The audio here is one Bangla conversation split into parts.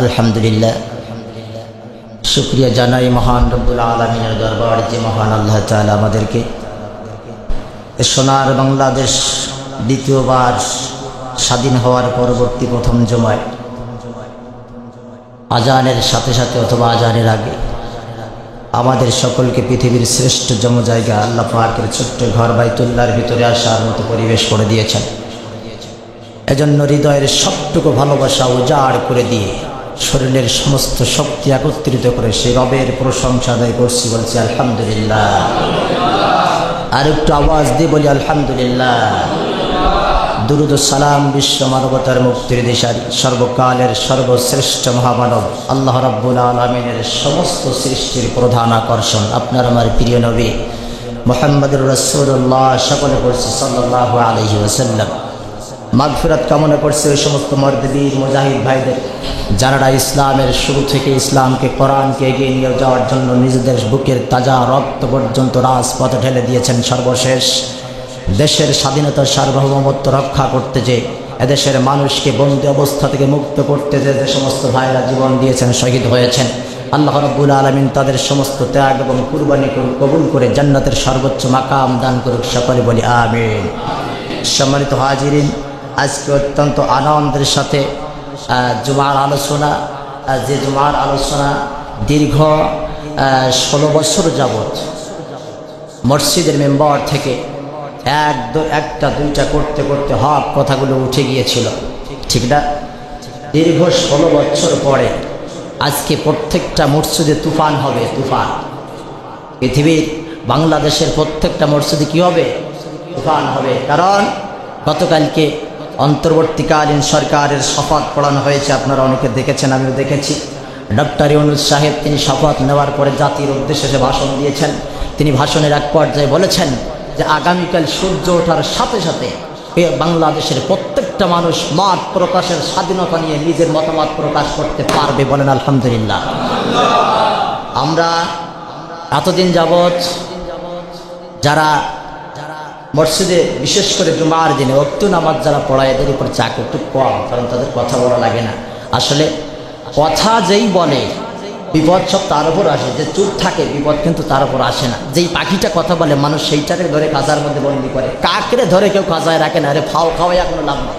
আলহামদুলিল্লাহ, শুকরিয়া জানাই মহান রব্বুল আলামিনের দরবার যে মহান আল্লাহ তাআলা আমাদেরকে সোনার বাংলাদেশ দ্বিতীয়বার স্বাধীন হওয়ার পরবর্তী প্রথম জুমায় আজানের সাথে সাথে অথবা আজানের আগে আমাদের সকলকে পৃথিবীর শ্রেষ্ঠ জম জায়গা আল্লাহ পাকের ছোট্ট ঘর বাইতুল্লাহর ভিতরে আসার মতো পরিবেশ করে দিয়েছেন। এজন্য হৃদয়ের সবটুকু ভালোবাসা উজাড় করে দিয়ে শরীরের সমস্ত শক্তি একত্রিত করে সেই রবের প্রশংসা আদায় করছি, বলছি আলহামদুলিল্লাহ। আর একটু আওয়াজ দিয়ে বলি আলহামদুলিল্লাহ। দুরুদ ও সালাম বিশ্ব মানবতার মুক্তির দিশারি সর্বকালের সর্বশ্রেষ্ঠ মহামানব আল্লাহ রাব্বুল আলামিনের সমস্ত সৃষ্টির প্রধান আকর্ষণ আপনার আমার প্রিয় নবী মুহাম্মদুর রাসূলুল্লাহ, সকলে পড়ছি সাল্লাল্লাহু আলাইহি ওয়াসাল্লাম। মাগফিরাত কামনা করছে ওই সমস্ত মর্দবীর মুজাহিদ ভাইদের যারা ইসলামের শুরু থেকে ইসলামকে কোরআনকে এগিয়ে নিয়ে যাওয়ার জন্য নিজেদের বুকের তাজা রক্ত পর্যন্ত রাজপথে ঢেলে দিয়েছেন। সর্বশেষ দেশের স্বাধীনতা সার্বভৌমত্ব রক্ষা করতে যে এদেশের মানুষকে বন্দী অবস্থা থেকে মুক্ত করতে যে সমস্ত ভাইরা জীবন দিয়েছেন, শহীদ হয়েছেন, আল্লাহ রাব্বুল আলামিন তাদের সমস্ত ত্যাগ এবং কুরবানি কবুল করে জান্নাতের সর্বোচ্চ মাকাম দান করুক, সকলে বলি আমিন। সম্মানিত হাজিরিন, আজকে অত্যন্ত আনন্দের সাথে জুমার আলোচনা, যে জুমার আলোচনা দীর্ঘ 16 বছর যাবৎ মসজিদের মেম্বার থেকে একটা দুইটা করতে করতে হক কথাগুলো উঠে গিয়েছিল, ঠিক না? দীর্ঘ 16 বছর পরে আজকে প্রত্যেকটা মসজিদে তুফান হবে। তুফান পৃথিবীর বাংলাদেশের প্রত্যেকটা মসজিদে কি হবে? তুফান হবে। কারণ গতকালকে অন্তর্বর্তীকালীন সরকারের শপথ পড়ানো হয়েছে, আপনারা অনেকে দেখেছেন, আমিও দেখেছি। ডক্টর ইউনূস সাহেব তিনি শপথ নেওয়ার পরে জাতির উদ্দেশ্যে সে ভাষণ দিয়েছেন। তিনি ভাষণের এক পর্যায়ে বলেছেন যে আগামীকাল সূর্য ওঠার সাথে সাথে বাংলাদেশের প্রত্যেকটা মানুষ মত প্রকাশের স্বাধীনতা নিয়ে নিজের মতামত প্রকাশ করতে পারবে। বলেন আলহামদুলিল্লাহ। আমরা এতদিন যাবৎ যারা মসজিদে বিশেষ করে জুমার দিনে ওয়াক্ত নামাজ যারা পড়ায় এদের উপর চাপ একটু কম, কারণ তাদের কথা বলা লাগে না। আসলে কথা যেই বলে বিপদ সব তার উপর আসে, যে চুপ থাকে বিপদ কিন্তু তার উপর আসে না। যেই পাখিটা কথা বলে মানুষ সেইটাকে ধরে কাজার মধ্যে বন্দি করে, কাকরে ধরে কেউ কাজায় রাখে না। আরে ফাও খাওয়াই এখনো লাভ নেই।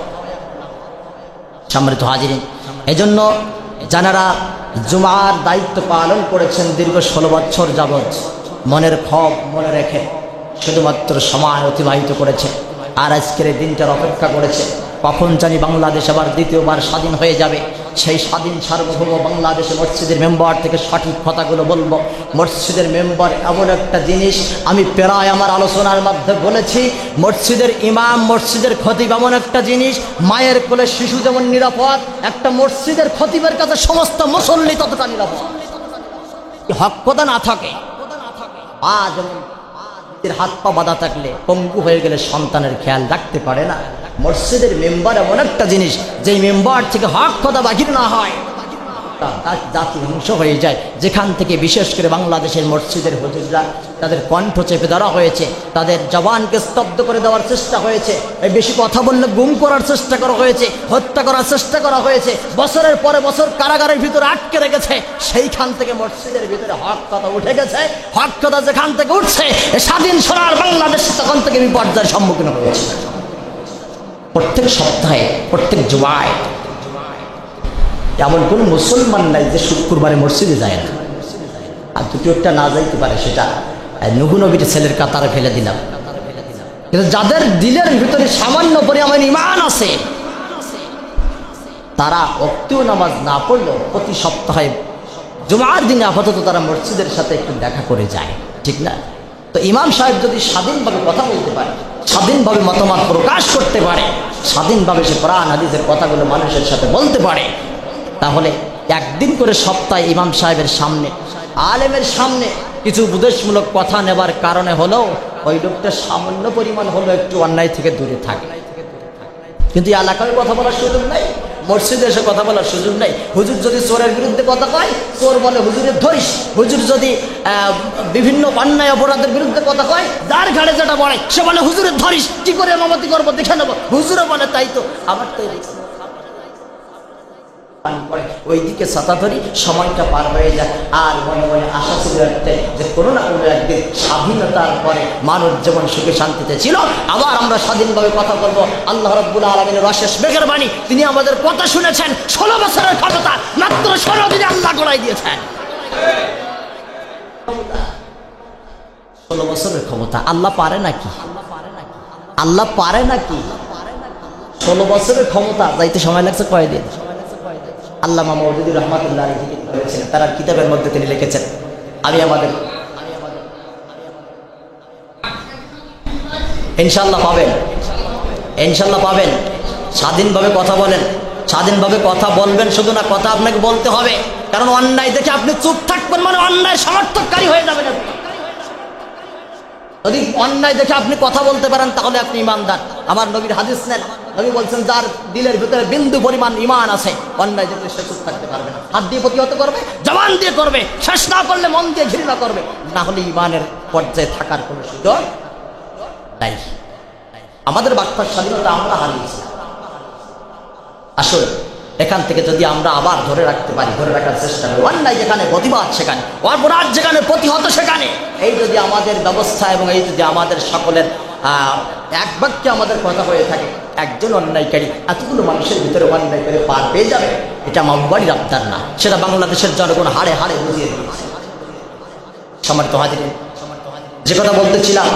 সম্মানিত হাজিরিন, এই জন্য যারা জুমার দায়িত্ব পালন করেছেন দীর্ঘ 16 বছর যাবৎ মনের ক্ষোভ মনে রেখে শুধুমাত্র সময় অতিবাহিত করেছে আর আজকের এই দিনটার অপেক্ষা করেছে কখন জানি বাংলাদেশ আবার দ্বিতীয়বার স্বাধীন হয়ে যাবে। সেই স্বাধীন সার্বভৌম বাংলাদেশে মসজিদের মেম্বার থেকে সঠিক কথাগুলো বলবো। মসজিদের মেম্বার এমন একটা জিনিস, আমি প্রায় আমার আলোচনার মধ্যে বলেছি, মসজিদের ইমাম মসজিদের খতিব এমন একটা জিনিস, মায়ের কোলে শিশু যেমন নিরাপদ, একটা মসজিদের খতিবের কাছে সমস্ত মুসল্লি ততটা নিরাপদ। হক কথা না থাকে, যেমন হাত পা বাঁধা থাকলে পঙ্গু হয়ে গেলে সন্তানের খেয়াল রাখতে পারে না, মসজিদের মেম্বার এমন একটা জিনিস যেই মেম্বার থেকে হক কথা বাহির না হয় তার জাতি ধ্বংস হয়ে যায়। যেখান থেকে বিশেষ করে বাংলাদেশের মসজিদের হুজুররা তাদের কণ্ঠ চেপে ধরা হয়েছে, তাদের জবানকে স্তব্ধ করে দেওয়ার চেষ্টা হয়েছে, বেশি কথা বললে গুম করার চেষ্টা করা হয়েছে, হত্যা করার চেষ্টা করা হয়েছে, বছরের পরে বছর কারাগারের ভিতরে আটকে রেখেছে। সেইখান থেকে মসজিদের ভিতরে হক কথা উঠে গেছে। হক কথা যেখান থেকে উঠছে স্বাধীন সোনার বাংলাদেশ তখন থেকে বিপর্যয়ের সম্মুখীন হয়েছে। প্রত্যেক সপ্তাহে প্রত্যেক জুমায় এমন কোন মুসলমান নাই যে শুক্রবারে মসজিদে যায় না। আর দুটো একটা না যাইতে পারে, সেটা নুহু নবীর ছেলের কাতারে ফেলে দিলাম। কিন্তু যাদের দিলের ভিতরে সামান্য পরিমাণ ঈমান আছে তারা ওয়াক্তেও নামাজ না পড়লেও প্রতি সপ্তাহে জুমার দিনে আপাতত তারা মসজিদের সাথে একটু দেখা করে যায়, ঠিক না? তো ইমাম সাহেব যদি স্বাধীনভাবে কথা বলতে পারে, স্বাধীনভাবে মতামত প্রকাশ করতে পারে, স্বাধীনভাবে সে কোরআন হাদিসের কথাগুলো মানুষের সাথে বলতে পারে, তাহলে একদিন করে সপ্তাহে ইমাম সাহেবের সামনে, আলেমের সামনে কিছু উপদেশমূলক কথা নেবার কারণে হলেও ওই লোকটা সামান্য পরিমাণ হলো একটু অন্যায় থেকে দূরে থাকে। কিন্তু এলাকায় কথা বলার সুযোগ নাই, মসজিদে এসে কথা বলার সুযোগ নাই। হুজুর যদি চোরের বিরুদ্ধে কথা কয়, চোর বলে হুজুরের ধরিস। হুজুর যদি বিভিন্ন অন্যায় অপরাধের বিরুদ্ধে কথা কয়, যার ঘাড়ে যেটা বলে সে বলে হুজুরের ধরিস, কি করে ইমামতি করবো দেখে নেবো। হুজুরে বলে তাই তো, আমার তো ওইদিকে ছাতা ধরি, সময়টা পার হয়ে যায়। আর মনে মনে আশা ছিল একটাই, যে কোনো না কোনো একদিন স্বাধীনতার পরে মানুষ যেমন সুখে শান্তিতে ছিল, আবার আমরা স্বাধীনভাবে কথা বলবো। আল্লাহ রাব্বুল আলামিনের অশেষ মেঘের বাণী, তিনি আমাদের কথা শুনেছেন। 16 বছরের ক্ষমতা মাত্র 16 দিনে আল্লাহ গড়াই দিয়েছেন। 16 বছরের ক্ষমতা আল্লাহ পারে নাকি? আল্লাহ পারে নাকি? 16 বছরের ক্ষমতা যাইতে সময় লাগছে কয়দিন? আল্লামা মওদুদী রহমাতুল্লাহ আলাইহি লিখেছেন, তার কিতাবের মধ্যে তিনি লিখেছেন, আমি আমাদের ইনশাআল্লাহ পাবেন, ইনশাআল্লাহ পাবেন। স্বাধীনভাবে কথা বলেন, স্বাধীনভাবে কথা বলবেন, শুধু না কথা আপনাকে বলতে হবে। কারণ অন্যায় দেখে আপনি চুপ থাকবেন মানে অন্যায় সমর্থককারী হয়ে যাবেন। যদি অন্যায় দেখে আপনি কথা বলতে পারেন তাহলে আপনি ঈমানদার। আমার নবীর হাদিস নেন, নবী বলছেন যার দিলের ভিতরে বিন্দু পরিমাণ ঈমান আছে, অন্যায় দেখলে সে চুপ থাকতে পারবে না। হাত দিয়ে প্রতিহত করবে, জবান দিয়ে করবে, শেষ না করলে মন দিয়ে ঘৃণা করবে, না হলে ঈমানের পর্যায়ে থাকার কোনো সুযোগ নাই। আমাদের বাক্যার স্বাধীনতা আমরা হারিয়েছি। আসলে এখান থেকে যদি আমরা আবার ধরে রাখতে পারি, ধরে রাখার চেষ্টা করি, অন্যায় যেখানে প্রতিবাদ সেখানে, অপরাধ যেখানে প্রতিহত সেখানে, এই যদি আমাদের ব্যবস্থা এবং এই যদি আমাদের সকলের এক বাক্যে আমাদের কথা হয়ে থাকে, একজন অন্যায়কারী এতগুলো মানুষের ভিতরে অন্যায় করে পার পেয়ে যাবে, এটা মামবাড়ির আবদার না, সেটা বাংলাদেশের জনগণ হাড়ে হাড়ে বুঝিয়ে দিয়েছে। সম্মানিত হাজিরিন, যে কথা বলতেছিলাম,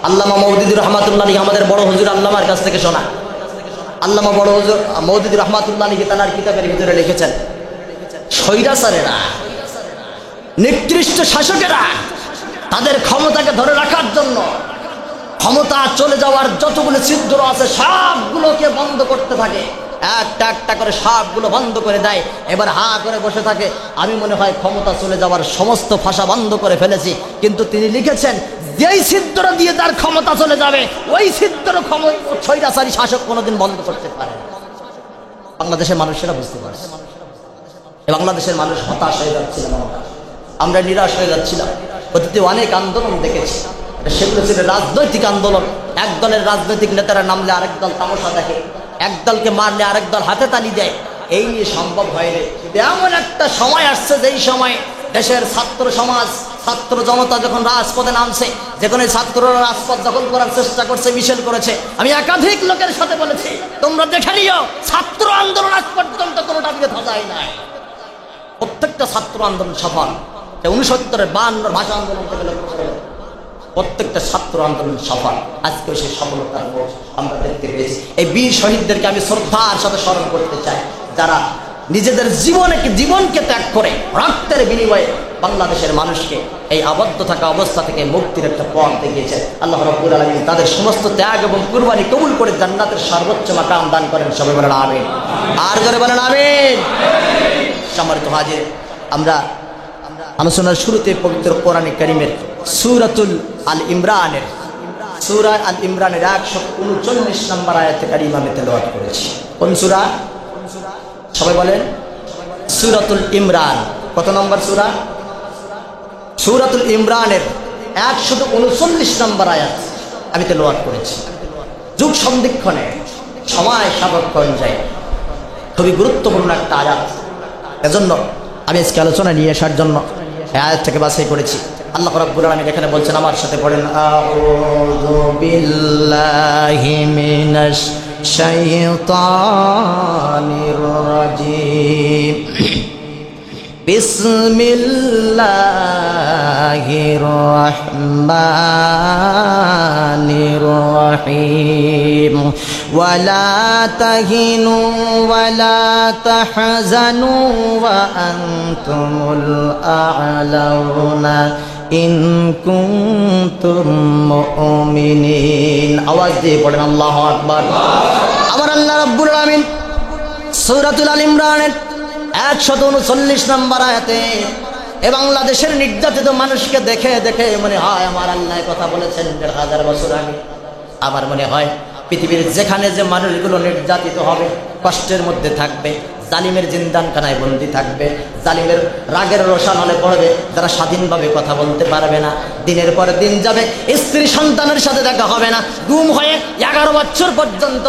আল্লামা মওদুদী রহমাতুল্লাহ আলাইহি আমাদের বড় হুজুর আল্লামার কাছ থেকে শোনা। আল্লামা বড় হুজুর মওদুদী রহমাতুল্লাহ আলাইহি তার কিতাবের ভিতরে লিখেছেন, স্বৈরাচারেরা, নিকৃষ্ট শাসকেরা তাদের ক্ষমতাকে ধরে রাখার জন্য ক্ষমতা চলে যাওয়ার যতগুলো ছিদ্র আছে সবগুলোকে বন্ধ করতে থাকে, একটা একটা করে সবগুলো বন্ধ করে দেয়। এবার হা করে বসে থাকে, আমি মনে হয় ক্ষমতা চলে যাওয়ার সমস্ত ভাষা বন্ধ করে ফেলেছি। কিন্তু তিনি লিখেছেন, যেই ছিদ্র দিয়ে তার ক্ষমতা চলে যাবে ওই ছিদ্র স্বৈরাচারী শাসক কোনোদিন বন্ধ করতে পারে না। বাংলাদেশের মানুষেরা বুঝতে পারছে, বাংলাদেশের মানুষ হতাশ হয়ে যাচ্ছিলাম, আমরা নিরাশ হয়ে যাচ্ছিলাম। অতীতে অনেক আন্দোলন দেখেছি, সেগুলো ছিল রাজনৈতিক আন্দোলন। এক দলের রাজনৈতিক নেতারা নামলে আরেক দল তামাশা দেখে, এক দলকে মারলে আরেক দল হাতে তালি দেয়। এই নিয়ে সম্ভব হয়নি। এমন একটা সময় আসছে যেই সময় দেশের ছাত্র সমাজ, ছাত্র জনতা যখন রাজপথে নামছে, যেখানে ছাত্ররা রাজপথ দখল করার চেষ্টা করছে, মিছিল করেছে, আমি একাধিক লোকের সাথে বলেছি, তোমরা দেখে নিও ছাত্র আন্দোলন আজ পর্যন্ত কোনোটা বিরোধ যায় নাই। প্রত্যেকটা ছাত্র আন্দোলন সফল। 69-52 ভাষা আন্দোলন থেকে লক্ষ্য করে প্রত্যেকটা ছাত্র আন্দোলন সফল। আজকেও সেই সফলতার আমরা দেখতে পেয়েছি। এই বীর শহীদদেরকে আমি শ্রদ্ধার সাথে স্মরণ করতে চাই, যারা নিজেদের জীবনকে ত্যাগ করে রক্তের বিনিময়ে বাংলাদেশের মানুষকে এই আবদ্ধ থাকা অবস্থা থেকে মুক্তির একটা পথ দেখিয়েছেন। আল্লাহ রাব্বুল আলামিন তাদের সমস্ত ত্যাগ এবং কুরবানি কবুল করে জান্নাতের সর্বোচ্চ মাকাম দান করেন। সবাই বলেন আমিন। আর জোরে বলেন আমিন। সম্মানিত হাজির, আমরা আলোচনার শুরুতে পবিত্র কোরআনে কারীমের সূরাতুল আল ইমরানের 139 নম্বর আয়াতে কারীমা আমি তেলাওয়াত করেছি। কোন সূরা? সবাই বলেন সূরাতুল ইমরান। কত নম্বর সূরা? সূরাতুল ইমরানের 139 নম্বর আয়াত আমি তেলাওয়াত করেছি। যুগ সন্ধিক্ষণে, সময় সাপেক্ষ অনুযায়ী খুবই গুরুত্বপূর্ণ একটা আয়াত। এজন্য আমি আজকে আলোচনা নিয়ে আসার জন্য এই আয়াত থেকে বাছাই করেছি। আল্লাহ রাব্বুল আলামিন এখানে বলছেন, আমার সাথে পড়েন, আউযু বিল্লাহি মিনাশ শাইতানির রাজিম, বিসমিল্লাহির রহমানির রহিম, ওয়ালা তাহিনু ওয়ালা তাহজানু ওয়া আনতুমুল আ'লাউনা ইন কুনতুম মুমিনিন। আওয়াজ দিয়ে পড়েন আল্লাহু আকবার। আমার আল্লাহ রাব্বুল আলামিন সূরাতুল আল ইমরানের 139 নম্বর আয়াতে এ বাংলাদেশের নির্যাতিত মানুষকে দেখে দেখে মনে হয় আমার আল্লাহ কথা বলেছেন 1000 বছর আগে। আমার মনে হয় পৃথিবীর যেখানে যে মানুষগুলো নির্যাতিত হবে, কষ্টের মধ্যে থাকবে, জালিমের জিন্দানখানায় বন্দি থাকবে, জালিমের রাগের রোষানলে পড়বে, যারা স্বাধীনভাবে কথা বলতে পারবে না। দিনের পর দিন যাবে, স্ত্রী সন্তানের সাথে দেখা হবে না, গুম হয়ে 11 বছর পর্যন্ত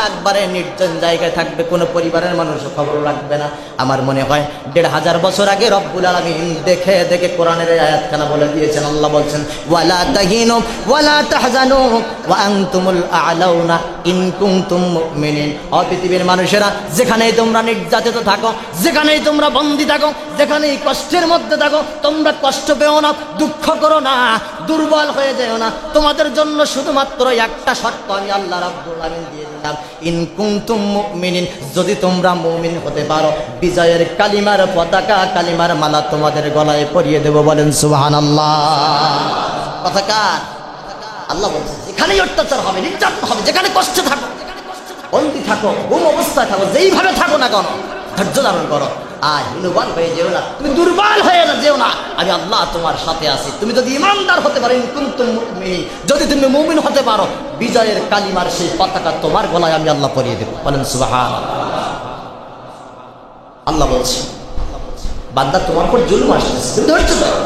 একবারে নির্জন জায়গায় থাকবে, কোনো পরিবারের মানুষ খবর রাখবে না। আমার মনে হয় 1500 বছর আগে রব্বুল আলামিন দেখে দেখে কোরআনের আয়াতখানা বলে দিয়েছেন। আল্লাহ বলছেন, ওয়ালা তাহিনু ওয়ালা তাহজানু ওয়া আনতুমুল আ'লাউনা ইন কুনতুম মুমিনিন। ও পৃথিবীর মানুষেরা, যেখানেই তোমরা নির্যাতিত থাকো, যেখানেই তোমরা বন্দী থাকো, যেখানেই কষ্টের মধ্যে থাকো, তোমরা কষ্ট পেও না, দুঃখ করো না, দুর্বল হয়ে যেও না। তোমাদের জন্য শুধুমাত্র একটা শর্ত আমি আল্লাহ রাব্বুল আলামিন দিয়ে দিলাম, ইন কুনতুম মুমিনিন, যদি তোমরা মুমিন হতে পারো, বিজয়ের কালিমার পতাকা, কালিমার মালা তোমাদের গলায় পরিয়ে দেব। বলেন সুবহানাল্লাহ। কথা কার? আল্লাহ বলছেন, যেখানেই অত্যাচার হবে, নির্যাতন হবে, যেখানে কষ্টে থাকো, বন্দী থাকো, গুম অবস্থায় থাকো, যেইভাবে থাকো না কেন, ধৈর্য ধারণ করো, আর হীনবান হয়ে যেও না, তুমি দুর্বল হয়ে যেও না, আমি আল্লাহ তোমার সাথে আছি। তুমি যদি ইমানদার হতে পারো, ইন কুনতুম মুমিনিন, যদি তুমি মুমিন হতে পারো, বিজয়ের কালিমার সেই পতাকা তোমার গলায় আমি আল্লাহ পরিয়ে দেব। বলেন সুবহানাল্লাহ। আল্লাহ বলছে, বান্দা তোমার উপর জুলুম আসতেছে, তুমি ধৈর্য ধরো,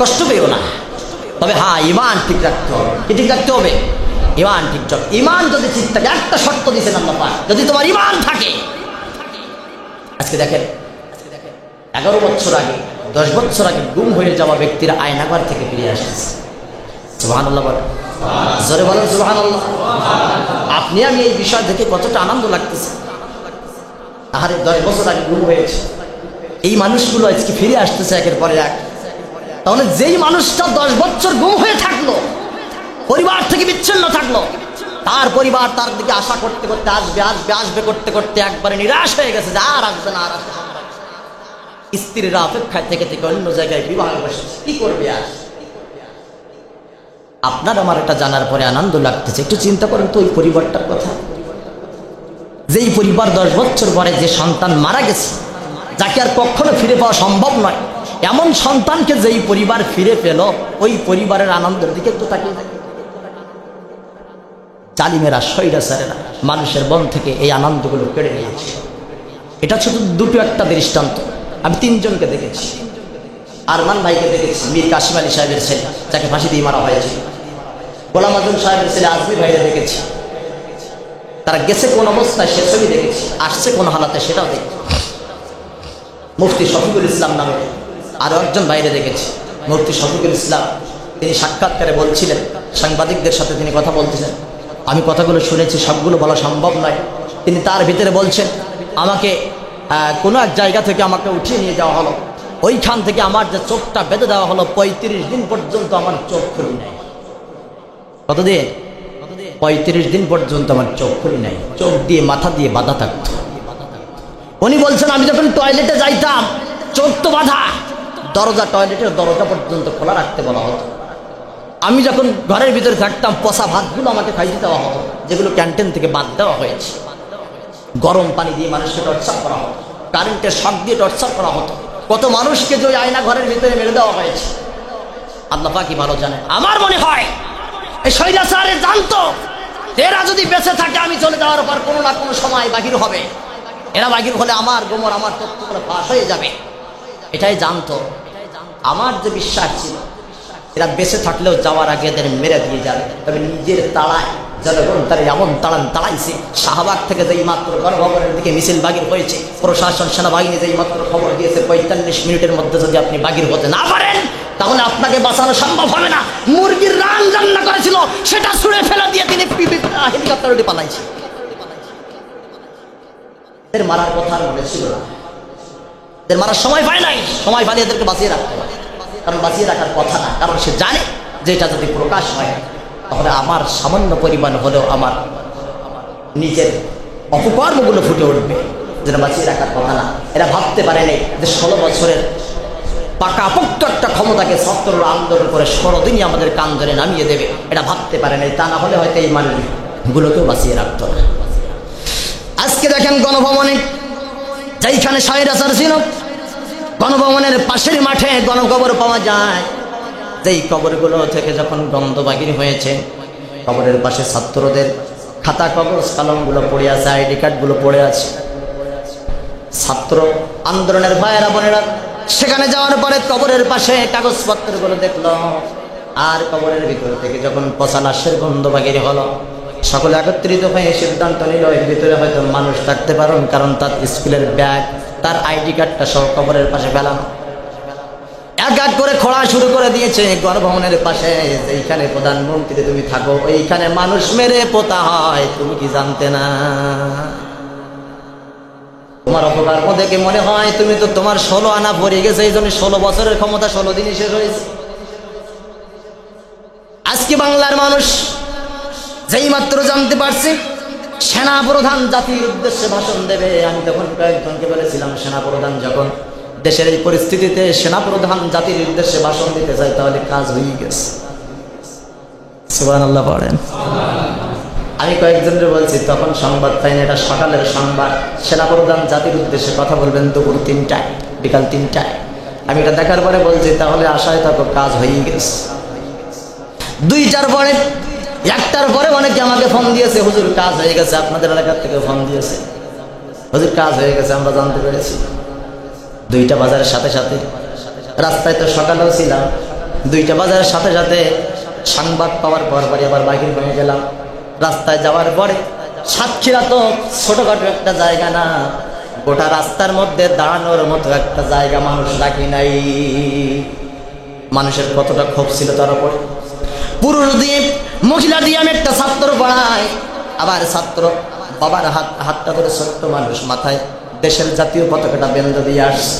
কষ্ট পেও না, তবে হ্যাঁ, ইমান ঠিক রাখতে হবে। কি ঠিক রাখতে হবে? ইমান ঠিক রাখতে। ইমান যদি ঠিক থাকে, একটা শর্ত দিয়েছেন আল্লাহ পাক, যদি তোমার ইমান থাকে। আজকে দেখেন, 11 বছর আগে, 10 বছর আগে গুম হয়ে যাওয়া ব্যক্তিরা আয়নাঘর থেকে ফিরে আসতেছে। সুবহানাল্লাহ বলেন, জোরে বলেন সুবহানাল্লাহ। আপনি আমি এই বিষয় দেখে কতটা আনন্দ লাগতেছে। আরে 10 বছর আগে গুম হয়েছে, এই মানুষগুলো আজকে ফিরে আসতেছে একের পরে এক। তাহলে যেই মানুষটা 10 বছর গুম হয়ে থাকলো, পরিবার থেকে বিচ্ছিন্ন থাকলো, তার পরিবার তার দিকে আশা করতে করতে আসবে আসবে আসবে করতে করতে একবারে নিরাশ হয়ে গেছে যে আর আসবে না, আর আসবে না। স্ত্রীরা অপেক্ষায় থেকে থেকে অন্য জায়গায় বিবাহ বসেছে, কি করবে আর? আপনার আমার এটা জানার পরে আনন্দ লাগতেছে। একটু চিন্তা করেন তো ওই পরিবারটার কথা, যেই পরিবার 10 বছর পরে যে সন্তান মারা গেছে, যাকে আর কখনো ফিরে পাওয়া সম্ভব নয়, এমন সন্তানকে যেই পরিবার ফিরে পেল, ওই পরিবারের আনন্দের দিকে একটু তাকিয়ে থাকে। জালিমেরা, স্বৈরাচারেরা মানুষের মন থেকে এই আনন্দগুলো কেড়ে নিয়েছে। এটা শুধু দুটো একটা দৃষ্টান্ত। আমি 3 জনকে দেখেছি। আরমান ভাইকে দেখেছি, মীর কাসিম আলী সাহেবের ছেলে, যাকে ফাঁসি দিয়ে মারা হয়েছে। গোলাম আজম সাহেবের ছেলে আজমি ভাইরে দেখেছি। তারা গেছে কোন অবস্থায় সে ছবি দেখেছি, আসছে কোন হালাতে সেটাও দেখেছি। মুফতি শফিকুল ইসলাম নামে আরো একজন বাইরে দেখেছি, মুফতি শফিকুল ইসলাম। তিনি সাক্ষাৎকারে বলছিলেন, সাংবাদিকদের সাথে তিনি কথা বলতেছেন। আমি কথাগুলো শুনেছি, সবগুলো বলা সম্ভব নয়। তিনি তার ভিতরে বলছেন, আমাকে কোনো এক জায়গা থেকে আমাকে উঠিয়ে নিয়ে যাওয়া হলো, ওইখান থেকে আমার যে চোখটা বেঁধে দেওয়া হলো, 35 দিন পর্যন্ত আমার চোখ খুলি নাই। কতদিন? 35 দিন পর্যন্ত আমার চোখ খুলি নাই, চোখ দিয়ে মাথা দিয়ে বাঁধা থাকতো। উনি বলছেন, আমি যখন টয়লেটে যাইতাম, চোখ তো বাঁধা, দরজা, টয়লেটের দরজা পর্যন্ত খোলা রাখতে বলা হতো। আমি যখন ঘরের ভিতরে থাকতাম, পচা ভাতগুলো আমাকে খাইতে দেওয়া হতো, যেগুলো ক্যান্টিন থেকে বাদ দেওয়া হয়েছে। গরম পানি দিয়ে মানুষকে টর্চার করা হতো, কারেন্টের শক দিয়ে টর্চার করা হতো। কত মানুষকে যে আয়না ঘরের ভিতরে মেরে দেওয়া হয়েছে, আল্লাহ পাকই ভালো জানে। আমার মনে হয় এই স্বৈরাচারে জানতো এরা যদি বেঁচে থাকে, আমি চলে যাওয়ার পর কোনো না কোনো সময় বাহির হবে। এরা বাহির হলে আমার গোমর, আমার তথ্যগুলো ফাঁস হয়ে যাবে, এটাই জানতো। আমার যে বিশ্বাস ছিল, এরা বেঁচে থাকলেও যাওয়ার আগে এদের মেরে দিয়ে যাবে। তবে নিজের তাড়ায় জনগণ তারা এমন তাড়াইছে। শাহবাগ থেকে যেই মাত্র গণভবনের দিকে মিছিল বাগির হয়েছে, প্রশাসন, সেনাবাহিনী যেই মাত্র খবর দিয়েছে 45 মিনিটের মধ্যে যদি আপনি বাগির হতে না পারেন, তাহলে আপনাকে বাঁচানো সম্ভব হবে না। মুরগির রান রান্না করেছিল, সেটা ছুঁড়ে ফেলা দিয়ে তিনি হেলিকপ্টার উঠে পালাইছে। এদের মারার কথা আর মনে ছিল না, এদের মারার সময় পায় নাই। সময় পালে এদেরকে বাঁচিয়ে রাখতে হবে, কারণ বাঁচিয়ে রাখার কথা না, কারণ সে জানে যে এটা যদি প্রকাশ হয়, তাহলে আমার সামান্য পরিমাণ হলেও আমার নিজের অপকর্মগুলো ফুটে উঠবে, যেটা বাঁচিয়ে রাখার কথা না। এরা ভাবতে পারেনি যে 16 বছরের পাকাপোক্ত একটা ক্ষমতাকে ছাত্ররা আন্দোলন করে 16 দিনই আমাদের কান ধরে নামিয়ে দেবে, এটা ভাবতে পারেনি। তা না হলে হয়তো এই মানুষগুলোকেও বাঁচিয়ে রাখত না। আজকে দেখেন গণভবনে, যেইখানে স্বৈরাচার ছিল, গণভবনের পাশের মাঠে গণকবর পাওয়া যায়। যেই কবরগুলো থেকে যখন গন্ধ বাহির হয়েছে, কবরের পাশে ছাত্রদের খাতা, কাগজ, কলমগুলো পড়ে আছে, আইডি কার্ডগুলো পড়ে আছে। ছাত্র আন্দোলনের ভাইয়েরা বোনেরা সেখানে যাওয়ার পরে কবরের পাশে কাগজপত্রগুলো দেখলো, আর কবরের ভিতর থেকে যখন পচা লাশের গন্ধ বাগির হলো, সকলে একত্রিত হয়ে সিদ্ধান্ত নিল এর ভিতরে হয়তো মানুষ থাকতে পারেন, কারণ তার স্কুলের ব্যাগ, তার আইডি কার্ডটা সব কবরের পাশে ফেলানো। এক এক করে খোঁড়া শুরু করে দিয়েছে গণভবনের পাশে, এইখানে প্রধানমন্ত্রী তুমি থাকো, ওইখানে মানুষ মেরে পোতা হয়, তুমি কি জানতে না? তোমার অপকর্ম দেখে মনে হয় তুমি তো, তোমার 16 আনা পড়ে গেছে, এই জন্য 16 বছরের ক্ষমতা 16 দিনই শেষ হয়েছে। আজকে বাংলার মানুষ যেই মাত্র জানতে পারছে সেনা প্রধান জাতির উদ্দেশ্যে ভাষণ দেবে, আমি তখন কয়েকজনকে বলেছিলাম সেনা প্রধান যখন দেশের এই পরিস্থিতিতে সেনা প্রধান জাতির উদ্দেশ্যে ভাষণ দিতে চায় তাহলে কাজ হয়ে গেছে। সুবহানাল্লাহ পড়েন। আমি কয়েকজনের বলছি তখন সংবাদ পাইনি, এটা সকালের সংবাদ, সেনাপ্রধান জাতির উদ্দেশ্যে কথা বলবেন দুপুর 3টায়, বিকাল 3টায়। আমি এটা দেখার পরে বলছি তাহলে আশায় থাকো, কাজ হয়ে গেছে। 2টার পরে 1টার পরে অনেকে আমাকে ফোন দিয়েছে, হুজুর কাজ হয়ে গেছে, আপনাদের এলাকার থেকে ফোন দিয়েছে, হুজুর কাজ হয়ে গেছে, আমরা জানতে পেরেছি। 2টা বাজারের সাথে সাথে, রাস্তায় তো সকালেও ছিলাম, 2টা বাজারের সাথে সাথে সংবাদ পাওয়ার পর পরে আবার বাহির হয়ে গেলাম। রাস্তায় যাওয়ার পরে সাতক্ষীরা তো ছোটখাটো একটা জায়গা না, গোটা রাস্তার মধ্যে দাঁড়ানোর মতো একটা জায়গা মানুষ রাখি নাই। মানুষের কতটা ক্ষোভ ছিল তার উপরে। পুরুষ দিয়ে মহিলা দিয়ে আমি একটা ছাত্র পড়াই, আবার ছাত্র বাবার হাতটা ধরে ছোট্ট মানুষ মাথায় দেশের জাতীয় পতাকাটা বেঁধে দিয়ে আসছে।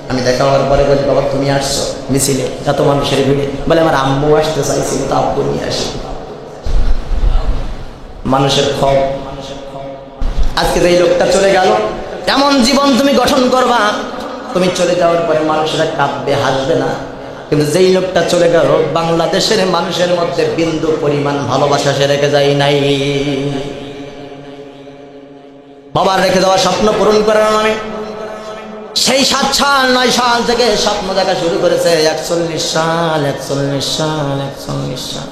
আমি দেখা হওয়ার পরে বলি, বাবা তুমি আসছো মিছিলে, এত মানুষের ভিড়ে? বলে আমার আম্মু আসতে চাইছিল, তা আব্বু নিয়ে আসি। মানুষের ক্ষোভ। আজকে যে লোকটা চলে গেল, এমন জীবন তুমি গঠন করবা, তুমি চলে যাওয়ার পরে মানুষেরা কাঁদবে, হাসবে না, কিন্তু যেই লোকটা চলে গেল বাংলাদেশের মানুষের মধ্যে বিন্দু পরিমাণ ভালোবাসা সে রেখে যায় নাই। বাবার রেখে দেওয়া স্বপ্ন পূরণ করার নামে সেই 7 সাল 9 সাল থেকে স্বপ্ন দেখা শুরু করেছে। 41 সাল 41 সাল 41 সাল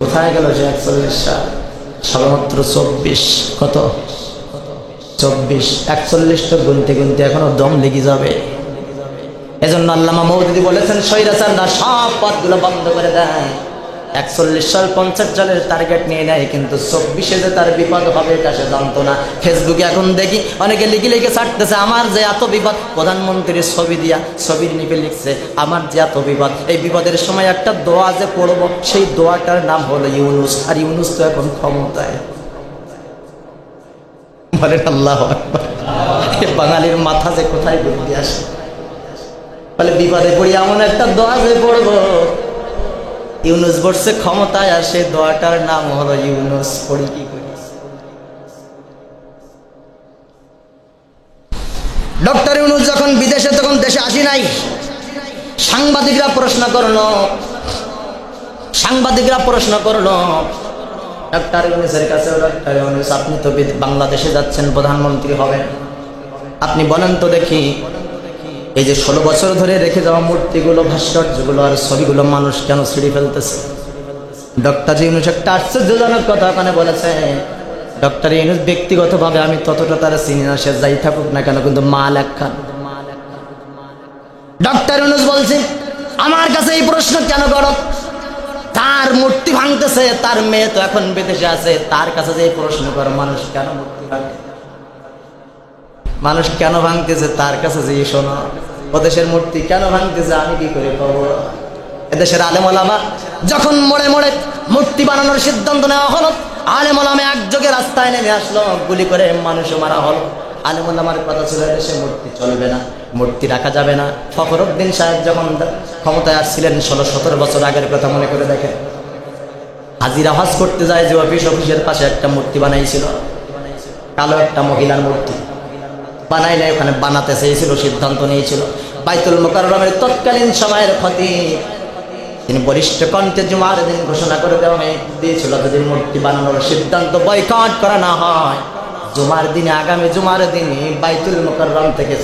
কোথায় গেল সে 41 সাল? সবেমাত্র 24। কত? 24। 41 তো গুনতে গুনতে এখনো দম লেগে যাবে। এজন্য আল্লামা মওদুদি বলেছেন, স্বৈরাচাররা সব পথগুলো বন্ধ করে দেয়। 41 সাল 50 সালের টার্গেট নিয়ে নেয়, কিন্তু 24-এ যে তার বিপদ হবে এটা সে জানতো না। ফেসবুকে এখন দেখি অনেকে লিখে লিখে ছাড়তেছে, আমার যে এত বিপদ, প্রধানমন্ত্রীর ছবি দিয়া ছবির নিপে লিখছে আমার যে এত বিপদ, এই বিপদের সময় একটা দোয়া যে পড়বো, সেই দোয়াটার নাম হলো ইউনুস। আর ইউনুস তো এখন ক্ষমতায়। বলেন আল্লাহু আকবার। বাঙালির মাথা যে কোথায় বুদ্ধি আসে। বলে বিপদে পড়ি এমন একটা দোয়া যে পড়বো, ইউনুস বসছে ক্ষমতায়, আর সেই দোয়াটার নাম হলো ইউনুস। পড়ি কি করি? ডক্টর ইউনুস যখন বিদেশে, তখন দেশে আসি নাই। সাংবাদিকরা প্রশ্ন করলো ডক্টর ইউনুসের কাছে, ডক্টর ইউনুস আপনি তো বাংলাদেশে যাচ্ছেন, প্রধানমন্ত্রী হবেন, আপনি বলেন তো দেখি, এই যে 16 বছর ধরে রেখে যাওয়া মূর্তিগুলো, ভাস্কর্যগুলো আর ছবিগুলো মানুষ কেন ছিঁড়ে ফেলতেছে? ডক্টর ইউনুস একটা আশ্চর্যজনক কথা ওখানে বলেছে। ডক্টর ইউনুস ব্যক্তিগতভাবে আমি ততটা তার চিনি না, সে যাই থাকুক না কেন, কিন্তু মাল একখান। ডক্টর ইউনুস বলছে, আমার কাছে এই প্রশ্ন কেন করো? তার মূর্তি ভাঙতেছে, তার মেয়ে তো এখন বিদেশে আছে, তার কাছে যে প্রশ্ন করো মানুষ কেন মূর্তি ভাঙে, মানুষ কেন ভাঙতেছে, তার কাছে যে শোনো ওদেশের মূর্তি কেন ভাঙতেছে, আমি কি করে পাবো? এদেশের আলেম ওলামা যখন মোড়ে মোড়ে মূর্তি বানানোর সিদ্ধান্ত নেওয়া হলো, আলেম ওলামা একযোগে রাস্তায় নেমে আসলো, গুলি করে মানুষও মারা হলো। আলেম ওলামার কথা ছিল এদেশে মূর্তি চলবে না, মূর্তি রাখা যাবে না। ফখরুদ্দিন সাহেব যখন ক্ষমতায় আসছিলেন 16-17 বছর আগের কথা মনে করে দেখেন, হাজিরা হজ করতে যায় যে অফিসের পাশে একটা মূর্তি বানাইছিল, কালো একটা মহিলার মূর্তি বানাই নাই, ওখানে বানাতে চেয়েছিল, সিদ্ধান্ত নিয়েছিল। বাইতুল মুকাররমের তৎকালীন সময়ের খতিব তিনি বলিষ্ঠ কণ্ঠে জুমার দিন ঘোষণা করে দেওয়া দিয়েছিল, যদি মূর্তি বানানোর সিদ্ধান্ত বয়কট করা না হয়, জুমার দিনে, আগামী জুমার দিনে বাইতুল মুকাররম থেকে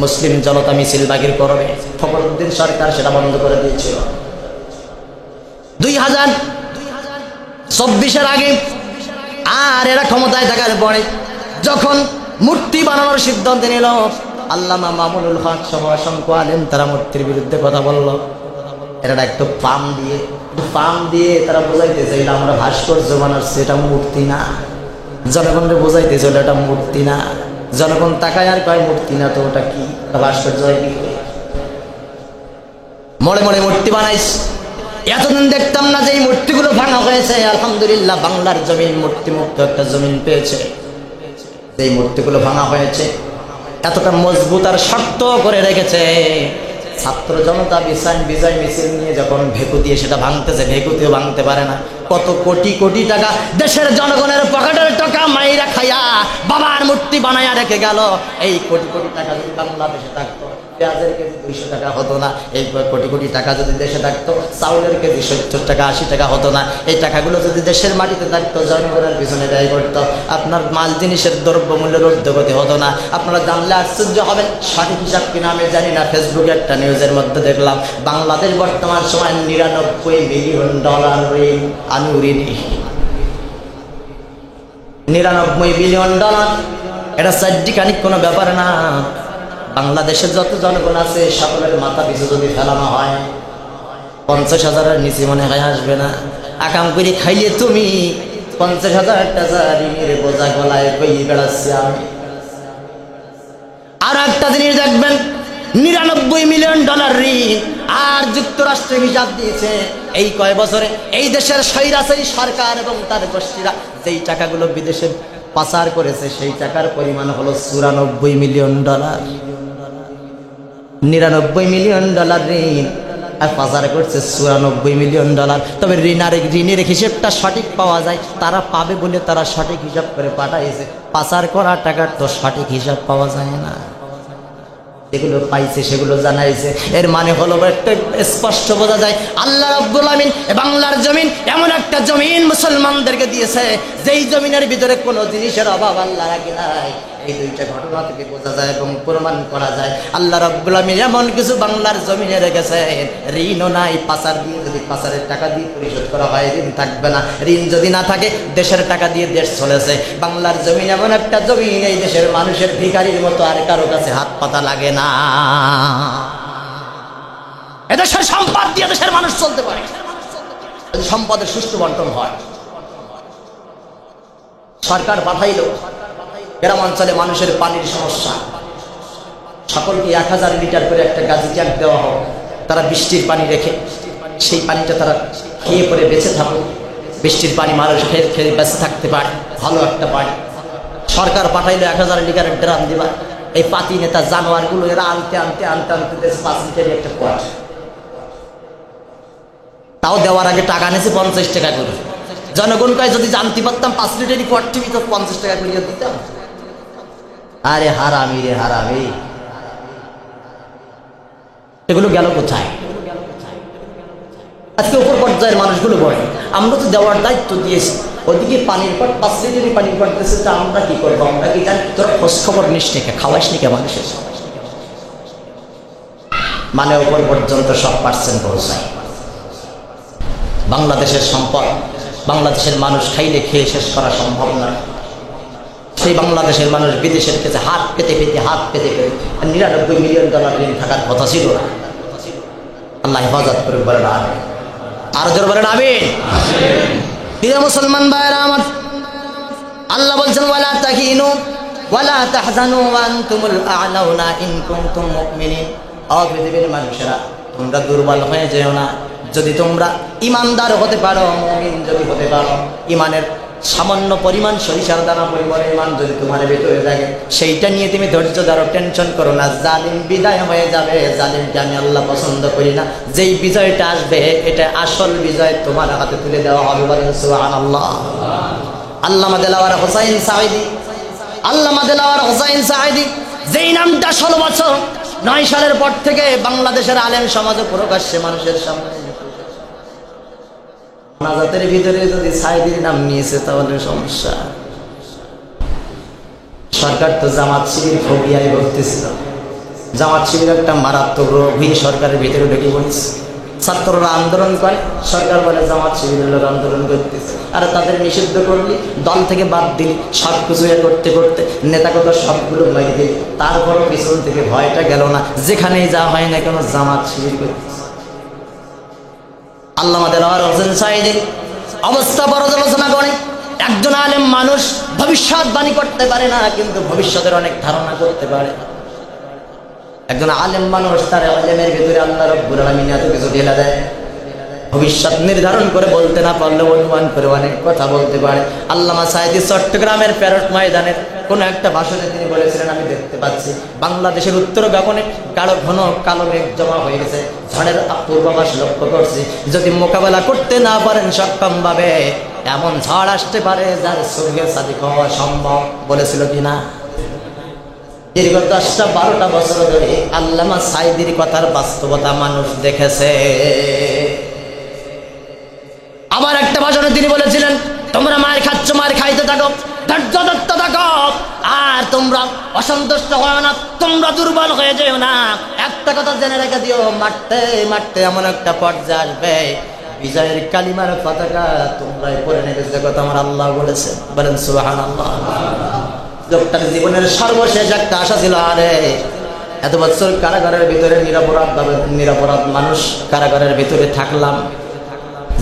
মুসলিম জনতা মিছিল বাগির করবে। ফখরুদ্দিন সরকার সেটা বন্ধ করে দিয়েছিল। 2024-এর আগে আর এরা ক্ষমতায় থাকার পরে যখন মূর্তি বানানোর সিদ্ধান্ত নিল। আল্লামা মামুনুল হক সহ অসংখ্য আলেম তারা মূর্তির বিরুদ্ধে কথা বলল। এরা একটু পাম দিয়ে তারা বোঝাইতে চাইল আমরা ভাস্কর্য বানাচ্ছি, এটা মূর্তি না। জনগণকে বোঝাইতে চাইল এটা মূর্তি না। জনগণ তাকায় আর কয় মূর্তি না তো ওটা কি, ভাস্কর্য হয় কি করে? মনে মনে মূর্তি বানাইছে। এতদিন দেখতাম না যে এই মূর্তিগুলো ভাঙা হয়েছে। আলহামদুলিল্লাহ বাংলার জমিন মূর্তি মুক্ত একটা জমিন পেয়েছে। এই মূর্তিগুলো ভাঙা হয়েছে, এতটা মজবুত আর শক্ত করে রেখেছে। ছাত্র জনতা বিজয় মিছিল নিয়ে যখন ভেকু দিয়ে সেটা ভাঙতেছে, ভেকুতেও ভাঙতে পারে না। কত কোটি কোটি টাকা দেশের জনগণের পকেটের টাকা মাইরা খাইয়া বাবার মূর্তি বানাইয়া রেখে গেল। এই কোটি কোটি টাকা যদি বাংলাদেশে থাকতো, পেঁয়াজের কেজি 200 টাকা হতো না। এই কোটি কোটি টাকা যদি দেশে থাকতো, চাউলের কেজি 70 টাকা 80 টাকা হতো না। এই টাকাগুলো যদি দেশের মাটিতে থাকতো, জনগণের পিছনে ব্যয় করতো, আপনার মাল জিনিসের দ্রব্যমূল্যের ঊর্ধ্বগতি হতো না। আপনারা জানলে আশ্চর্য হবেন, সঠিক হিসাব কিনা আমি জানি না। ফেসবুকে একটা নিউজের মধ্যে দেখলাম বাংলাদেশ বর্তমান সময় $99 বিলিয়ন ঋণ। আমি ঋণী $99 বিলিয়ন। এটা চারটিখানিক কোনো ব্যাপার না। বাংলাদেশের যত জনগণ আছে সকলের মাথা পিছু যদি ফেলানো হয় 50,000-এর নিচে মনে হয় আসবে না। আকাম করে খাইলে তুমি 50,000 টাকা ঋণের বোঝা গলায় বইয়ে বেড়াচ্ছি আমি। আর একটা জিনিস দেখবেন, $99 মিলিয়ন ঋণ। আর যুক্তরাষ্ট্রে হিসাব দিয়েছে এই কয় বছরে এই দেশের স্বৈরাচারী সরকার এবং তার গোষ্ঠীরা যেই টাকাগুলো বিদেশে পাচার করেছে সেই টাকার পরিমাণ হলো $94 মিলিয়ন। $99 মিলিয়ন ঋণ আর পাচার করছে $94 মিলিয়ন। তবে ঋণের হিসেবটা সঠিক পাওয়া যায়, তারা পাবে বলে তারা সঠিক হিসাব করে পাঠাইছে। পাচার করা টাকার তো সঠিক হিসাব পাওয়া যায় না। যেগুলো পাইছে সেগুলো জানাইছে। এর মানে হলো একটা স্পষ্ট বোঝা যায় আল্লাহ রাব্বুল আমিন বাংলার জমিন এমন একটা জমিন মুসলমানদেরকে দিয়েছে যেই জমিনের ভিতরে কোনো জিনিসের অভাব আল্লাহ রাখে নাই। এই দুইটা ঘটনা থেকে বোঝা যায় এবং প্রমাণ করা যায় আল্লাহ রাব্বুল আমিন এমন কিছু বাংলার জমিনে রেখেছে, ঋণও নাই। পাচার দিয়ে যদি পাচারের টাকা দিয়ে পরিশোধ করা হয় ঋণ থাকবে না। ঋণ যদি না থাকে দেশের টাকা দিয়ে দেশ চলেছে। বাংলার জমিন এমন একটা জমিন এই দেশের মানুষের ভিখারির মতো আর কারো কাছে হাত পাতা লাগে না। এদেশের সম্পদ দিয়ে দেশের মানুষ চলতে পারে, সম্পদের সুষ্ঠু বন্টন হয়। সরকার পাঠাইল গ্রামাঞ্চলে মানুষের পানির সমস্যা, সকলকে 1000 লিটার করে একটা গাজি ট্যাঙ্ক দেওয়া হোক। তারা বৃষ্টির পানি রেখে সেই পানিটা তারা খেয়ে পরে বেঁচে থাকুক। বৃষ্টির পানি মানুষ খেয়ে বেঁচে থাকতে পারে, ভালো একটা পানি। সরকার পাঠাইলো 1000 লিটারের ড্রাম দিবা। এই পাতি নেতা জানোয়ারগুলো এরা আনতে 5 লিটারের একটা কোয়াট, তাও দেওয়ার আগে টাকা নিয়েছে 50 টাকা করে। জনগণ কয় যদি জানতে পারতাম 5 লিটারই কোয়াট টিভি তো 50 টাকা করে দিতাম। আরে হারামি রে হারামি, এগুলো গেল কোথায়? আজকে উপর পর্যায়ের মানুষগুলো বলে আমরা তো দেওয়ার দায়িত্ব দিয়েছি, ওদিকে পানির পট 5 লিটারই পানির পট দিয়েছে, তা আমরা কি করবো? আমরা কি জানি? তোরা খোঁজ খবর নিস কে, খাওয়াইস নি কে মানুষের? মানে উপর পর্যন্ত সব পার্সেন্ট পৌঁছায়। বাংলাদেশের সম্পদ বাংলাদেশের মানুষ খাইলে খেয়ে শেষ করা সম্ভব না। সেই বাংলাদেশের মানুষ বিদেশের কাছে হাত পেতে $99 মিলিয়ন ঋণ থাকার কথা ছিল না। আল্লাহ হেফাজত করে বলেন আমিন। আরো জোর বলেন আমিন। প্রিয় মুসলমান ভাইরা আমার, আল্লাহ বলছেন ওয়ালা তাহিনু ওয়ালা তাহজানু ওয়া আনতুমুল আ'লাউনা ইন কুনতুম মুমিনিন। ও পৃথিবীর মানুষেরা, তোমরা দুর্বল হয়ে যেও না যদি তোমরা ইমানদার হতে পারো, মুমিন যদি হতে পারো। ইমানের সামান্য পরিমাণ সরিষার দানা পরিমাণ ইমান যদি তোমার ভেতরে থাকে, সেইটা নিয়ে তুমি ধৈর্য ধরো, টেনশন করো না। জালিম বিদায় হয়ে যাবে, জালিমকে আমি আল্লাহ পছন্দ করি না। যেই বিজয়টা আসবে এটা আসল বিজয়, তোমার হাতে তুলে দেওয়া হবে। বলেন সুবহানাল্লাহ। আল্লামা দেলাওয়ার হোসাইন সাঈদী যেই নামটা 16 বছর 9 সালের পর থেকে বাংলাদেশের আলেম সমাজে প্রকাশ্যে মানুষের সামনে মোনাজাতের ভিতরে যদি সাঈদীর নাম নিয়েছে তাহলে সমস্যা। সরকার তো জামাত শিবির ফোবিয়ায় ভর্তিছিল। জামাত শিবির একটা মারাত্মক রোগ হয়ে সরকারের ভিতরে ঢুকে পড়েছে। ছাত্ররা আন্দোলন করে, সরকার বলে জামাত শিবিরের লোক আন্দোলন করতেছে, আর তাদের নিষিদ্ধ করলি, দল থেকে বাদ দিলি, সব কিছু করতে করতে নেতা কথা সবগুলো মারি দিলি, তারপরও পিছন থেকে ভয়টা গেল না, যেখানেই যা হয় না কেন জামাত শিবির করতেছে। আল্লামা দেলোয়ার হোসেন সাঈদী অবস্থা পর্যালোচনা করে, একজন আলেম মানুষ ভবিষ্যৎবাণী করতে পারে না, কিন্তু ভবিষ্যতের অনেক ধারণা করতে পারে। একজন আলেম মানুষ, তার আলেমের ভিতরে আল্লাহ রাব্বুল আলামিন এত কিছু ঢেলে দেয়, ভবিষ্যৎ নির্ধারণ করে বলতে না পারলে অনুমান করে অনেক কথা বলতে পারে। আল্লামা সাঈদী চট্টগ্রামের প্যারট ময়দানের কোন একটা ভাষণে তিনি বলেছিলেন, আমি দেখতে পাচ্ছি বাংলাদেশের উত্তর গগনে গাঢ় ঘন কালো মেঘ জমা হয়ে গেছে, ঝড়ের পূর্বাভাস লক্ষ্য করছি, যদি মোকাবেলা করতে না পারেন সক্ষম ভাবে, এমন ঝড় আসতে পারে যার সঙ্গে সাথী হওয়া সম্ভব। বলেছিল কিনা? দীর্ঘ 10-12টা বছর ধরে আল্লামা সাঈদীর কথার বাস্তবতা মানুষ দেখেছে। আবার একটা ভাষণে তিনি বলেছিলেন, তোমরা মার খাচ্ছ, মার খাইতে থাকো, ধৈর্য ধরতে থাকো, আর তোমরা অসন্তুষ্ট হয় না, তোমরা দুর্বল হয়ে যেও না। একটা কথা জেনে রেখে দিও, মারতে মারতে এমন একটা পর্যায়ে আসবে, বিজয়ের কালিমার পতাকা তোমরাই পরে নেবে, যে কথা আমার আল্লাহ বলেছেন। বলেন সুবহানাল্লাহ। লোকটার জীবনের সর্বশেষ একটা আশা ছিল, আরে এত বছর কারাগারের ভিতরে নিরপরাধ মানুষ কারাগারের ভিতরে থাকলাম,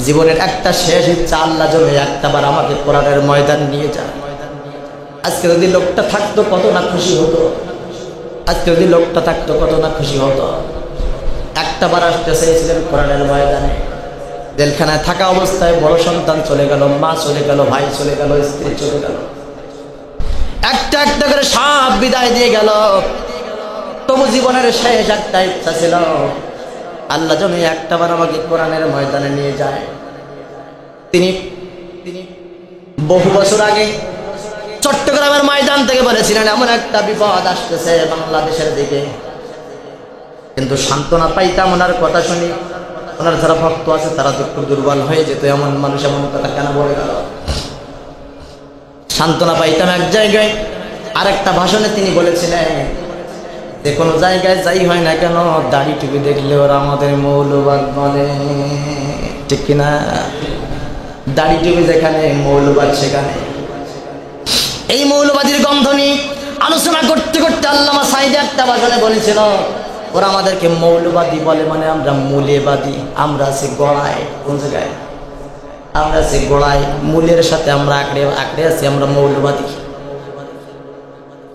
জীবনের একটা শেষ ইচ্ছা, আল্লাহ যেন একটাবার আমাকে কোরআনের ময়দান নিয়ে যায়। আজকে যদি লোকটা থাকতো কত না খুশি হতো, আজকে যদি লোকটা থাকতো কত না খুশি হতো। একটাবার আসতে চেয়েছিলেন কোরআনের ময়দানে, জেলখানায় থাকা অবস্থায় বড় সন্তান চলে গেল, মা চলে গেল, ভাই চলে গেল, স্ত্রী চলে গেল, একটা একটা করে সব বিদায় দিয়ে গেল। তবু জীবনের শেষ একটা ইচ্ছা ছিল, আল্লাহ যেন একটাবার আমাকে কোরআনের ময়দানে নিয়ে যায়। তিনি বহু বছর আগে চট্টগ্রামের ময়দান থেকে বলেছিলেন, এমন একটা বিপদ আসতেছে বাংলাদেশের দিকে, কিন্তু সান্ত্বনা পাইতাম ওনার কথা শুনি। ওনার যারা ভক্ত আছে তারা তো একটু দুর্বল হয়ে যেত, এমন মানুষ এমন কথা কেন বলে গেল। সান্ত্বনা পাইতাম এক জায়গায়। আরেকটা ভাষণে তিনি বলেছিলেন, যে কোনো জায়গায় যাই হয় না কেন, দাড়ি টুপি দেখলে ওরা আমাদের মৌলবাদ বলে, ঠিক কিনা? দাড়ি টুপি যেখানে, মৌলবাদ সেখানে। এই মৌলবাদীর গন্ধ নিয়ে আলোচনা করতে করতে আল্লামা সাঈদী একটা ভাষণে বলেছিল, ওরা আমাদেরকে মৌলবাদী বলে, মানে আমরা মূলেবাদী। আমরা আছি গোড়ায়। কোন জায়গায়? আমরা আছি গোড়ায়, মূলের সাথে আমরা আঁকড়ে আছি, আমরা মৌলবাদী।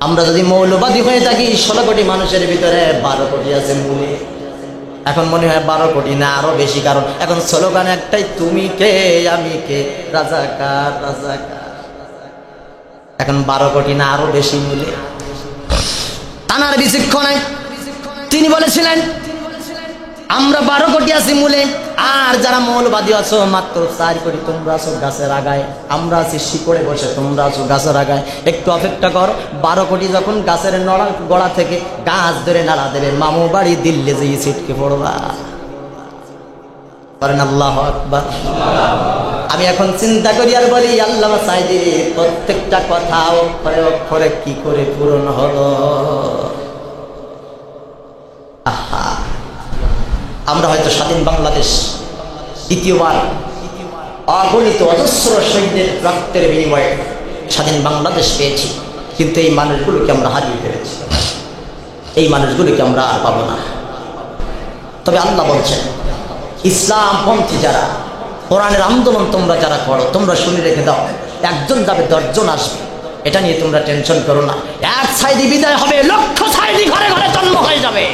আমরা যদি মৌলবাদী হয়ে থাকি, 16 কোটি মানুষের ভিতরে 12 কোটি আছে মূলে। এখন মনে হয় 12 কোটি না, আরো বেশি, কারণ এখন স্লোগান একটাই, তুমি কে আমি কে, রাজাকার রাজাকার। এখন 12 কোটি না, আরো বেশি মূলে। তানার বিচক্ষণে তিনি বলেছিলেন, আমরা 12 কোটি আছি মূলে, আর যারা মৌলবাদী আছো মাত্র 4 কোটি। তোমরা আছো গাছের আগায়, আমরা আছি শিকড়ে বসে, তোমরা আছো গাছের আগায়। একটু অপেক্ষা কর, 12 কোটি যখন গাছের গোড়া থেকে গাছ ধরে নাড়া দেবে, মামু বাড়ি দিল্লি যেয়ে ছিটকে পড়বা। করেন আল্লাহু আকবার। আমি এখন চিন্তা করি আর বলি, আল্লামা সাঈদী প্রত্যেকটা কথা অক্ষরে অক্ষরে কি করে পূরণ হলো। আহা, আমরা হয়তো স্বাধীন বাংলাদেশ দ্বিতীয়বার অগণিত অজস্র শহীদের রক্তের বিনিময়ে স্বাধীন বাংলাদেশ পেয়েছি, কিন্তু এই মানুষগুলোকে আমরা হারিয়ে ফেলেছি, এই মানুষগুলোকে আমরা আর পাবো না। তবে আল্লাহ বলছেন, ইসলামপন্থী যারা, কোরআনের আন্দোলন তোমরা যারা করো, তোমরা শুনে রেখে দাও, একজন যাবে 10 জন আসবে, এটা নিয়ে তোমরা টেনশন করো না। এক সাঈদী বিদায় হবে, লক্ষ সাঈদী ঘরে ঘরে জন্ম হয়ে যাবে।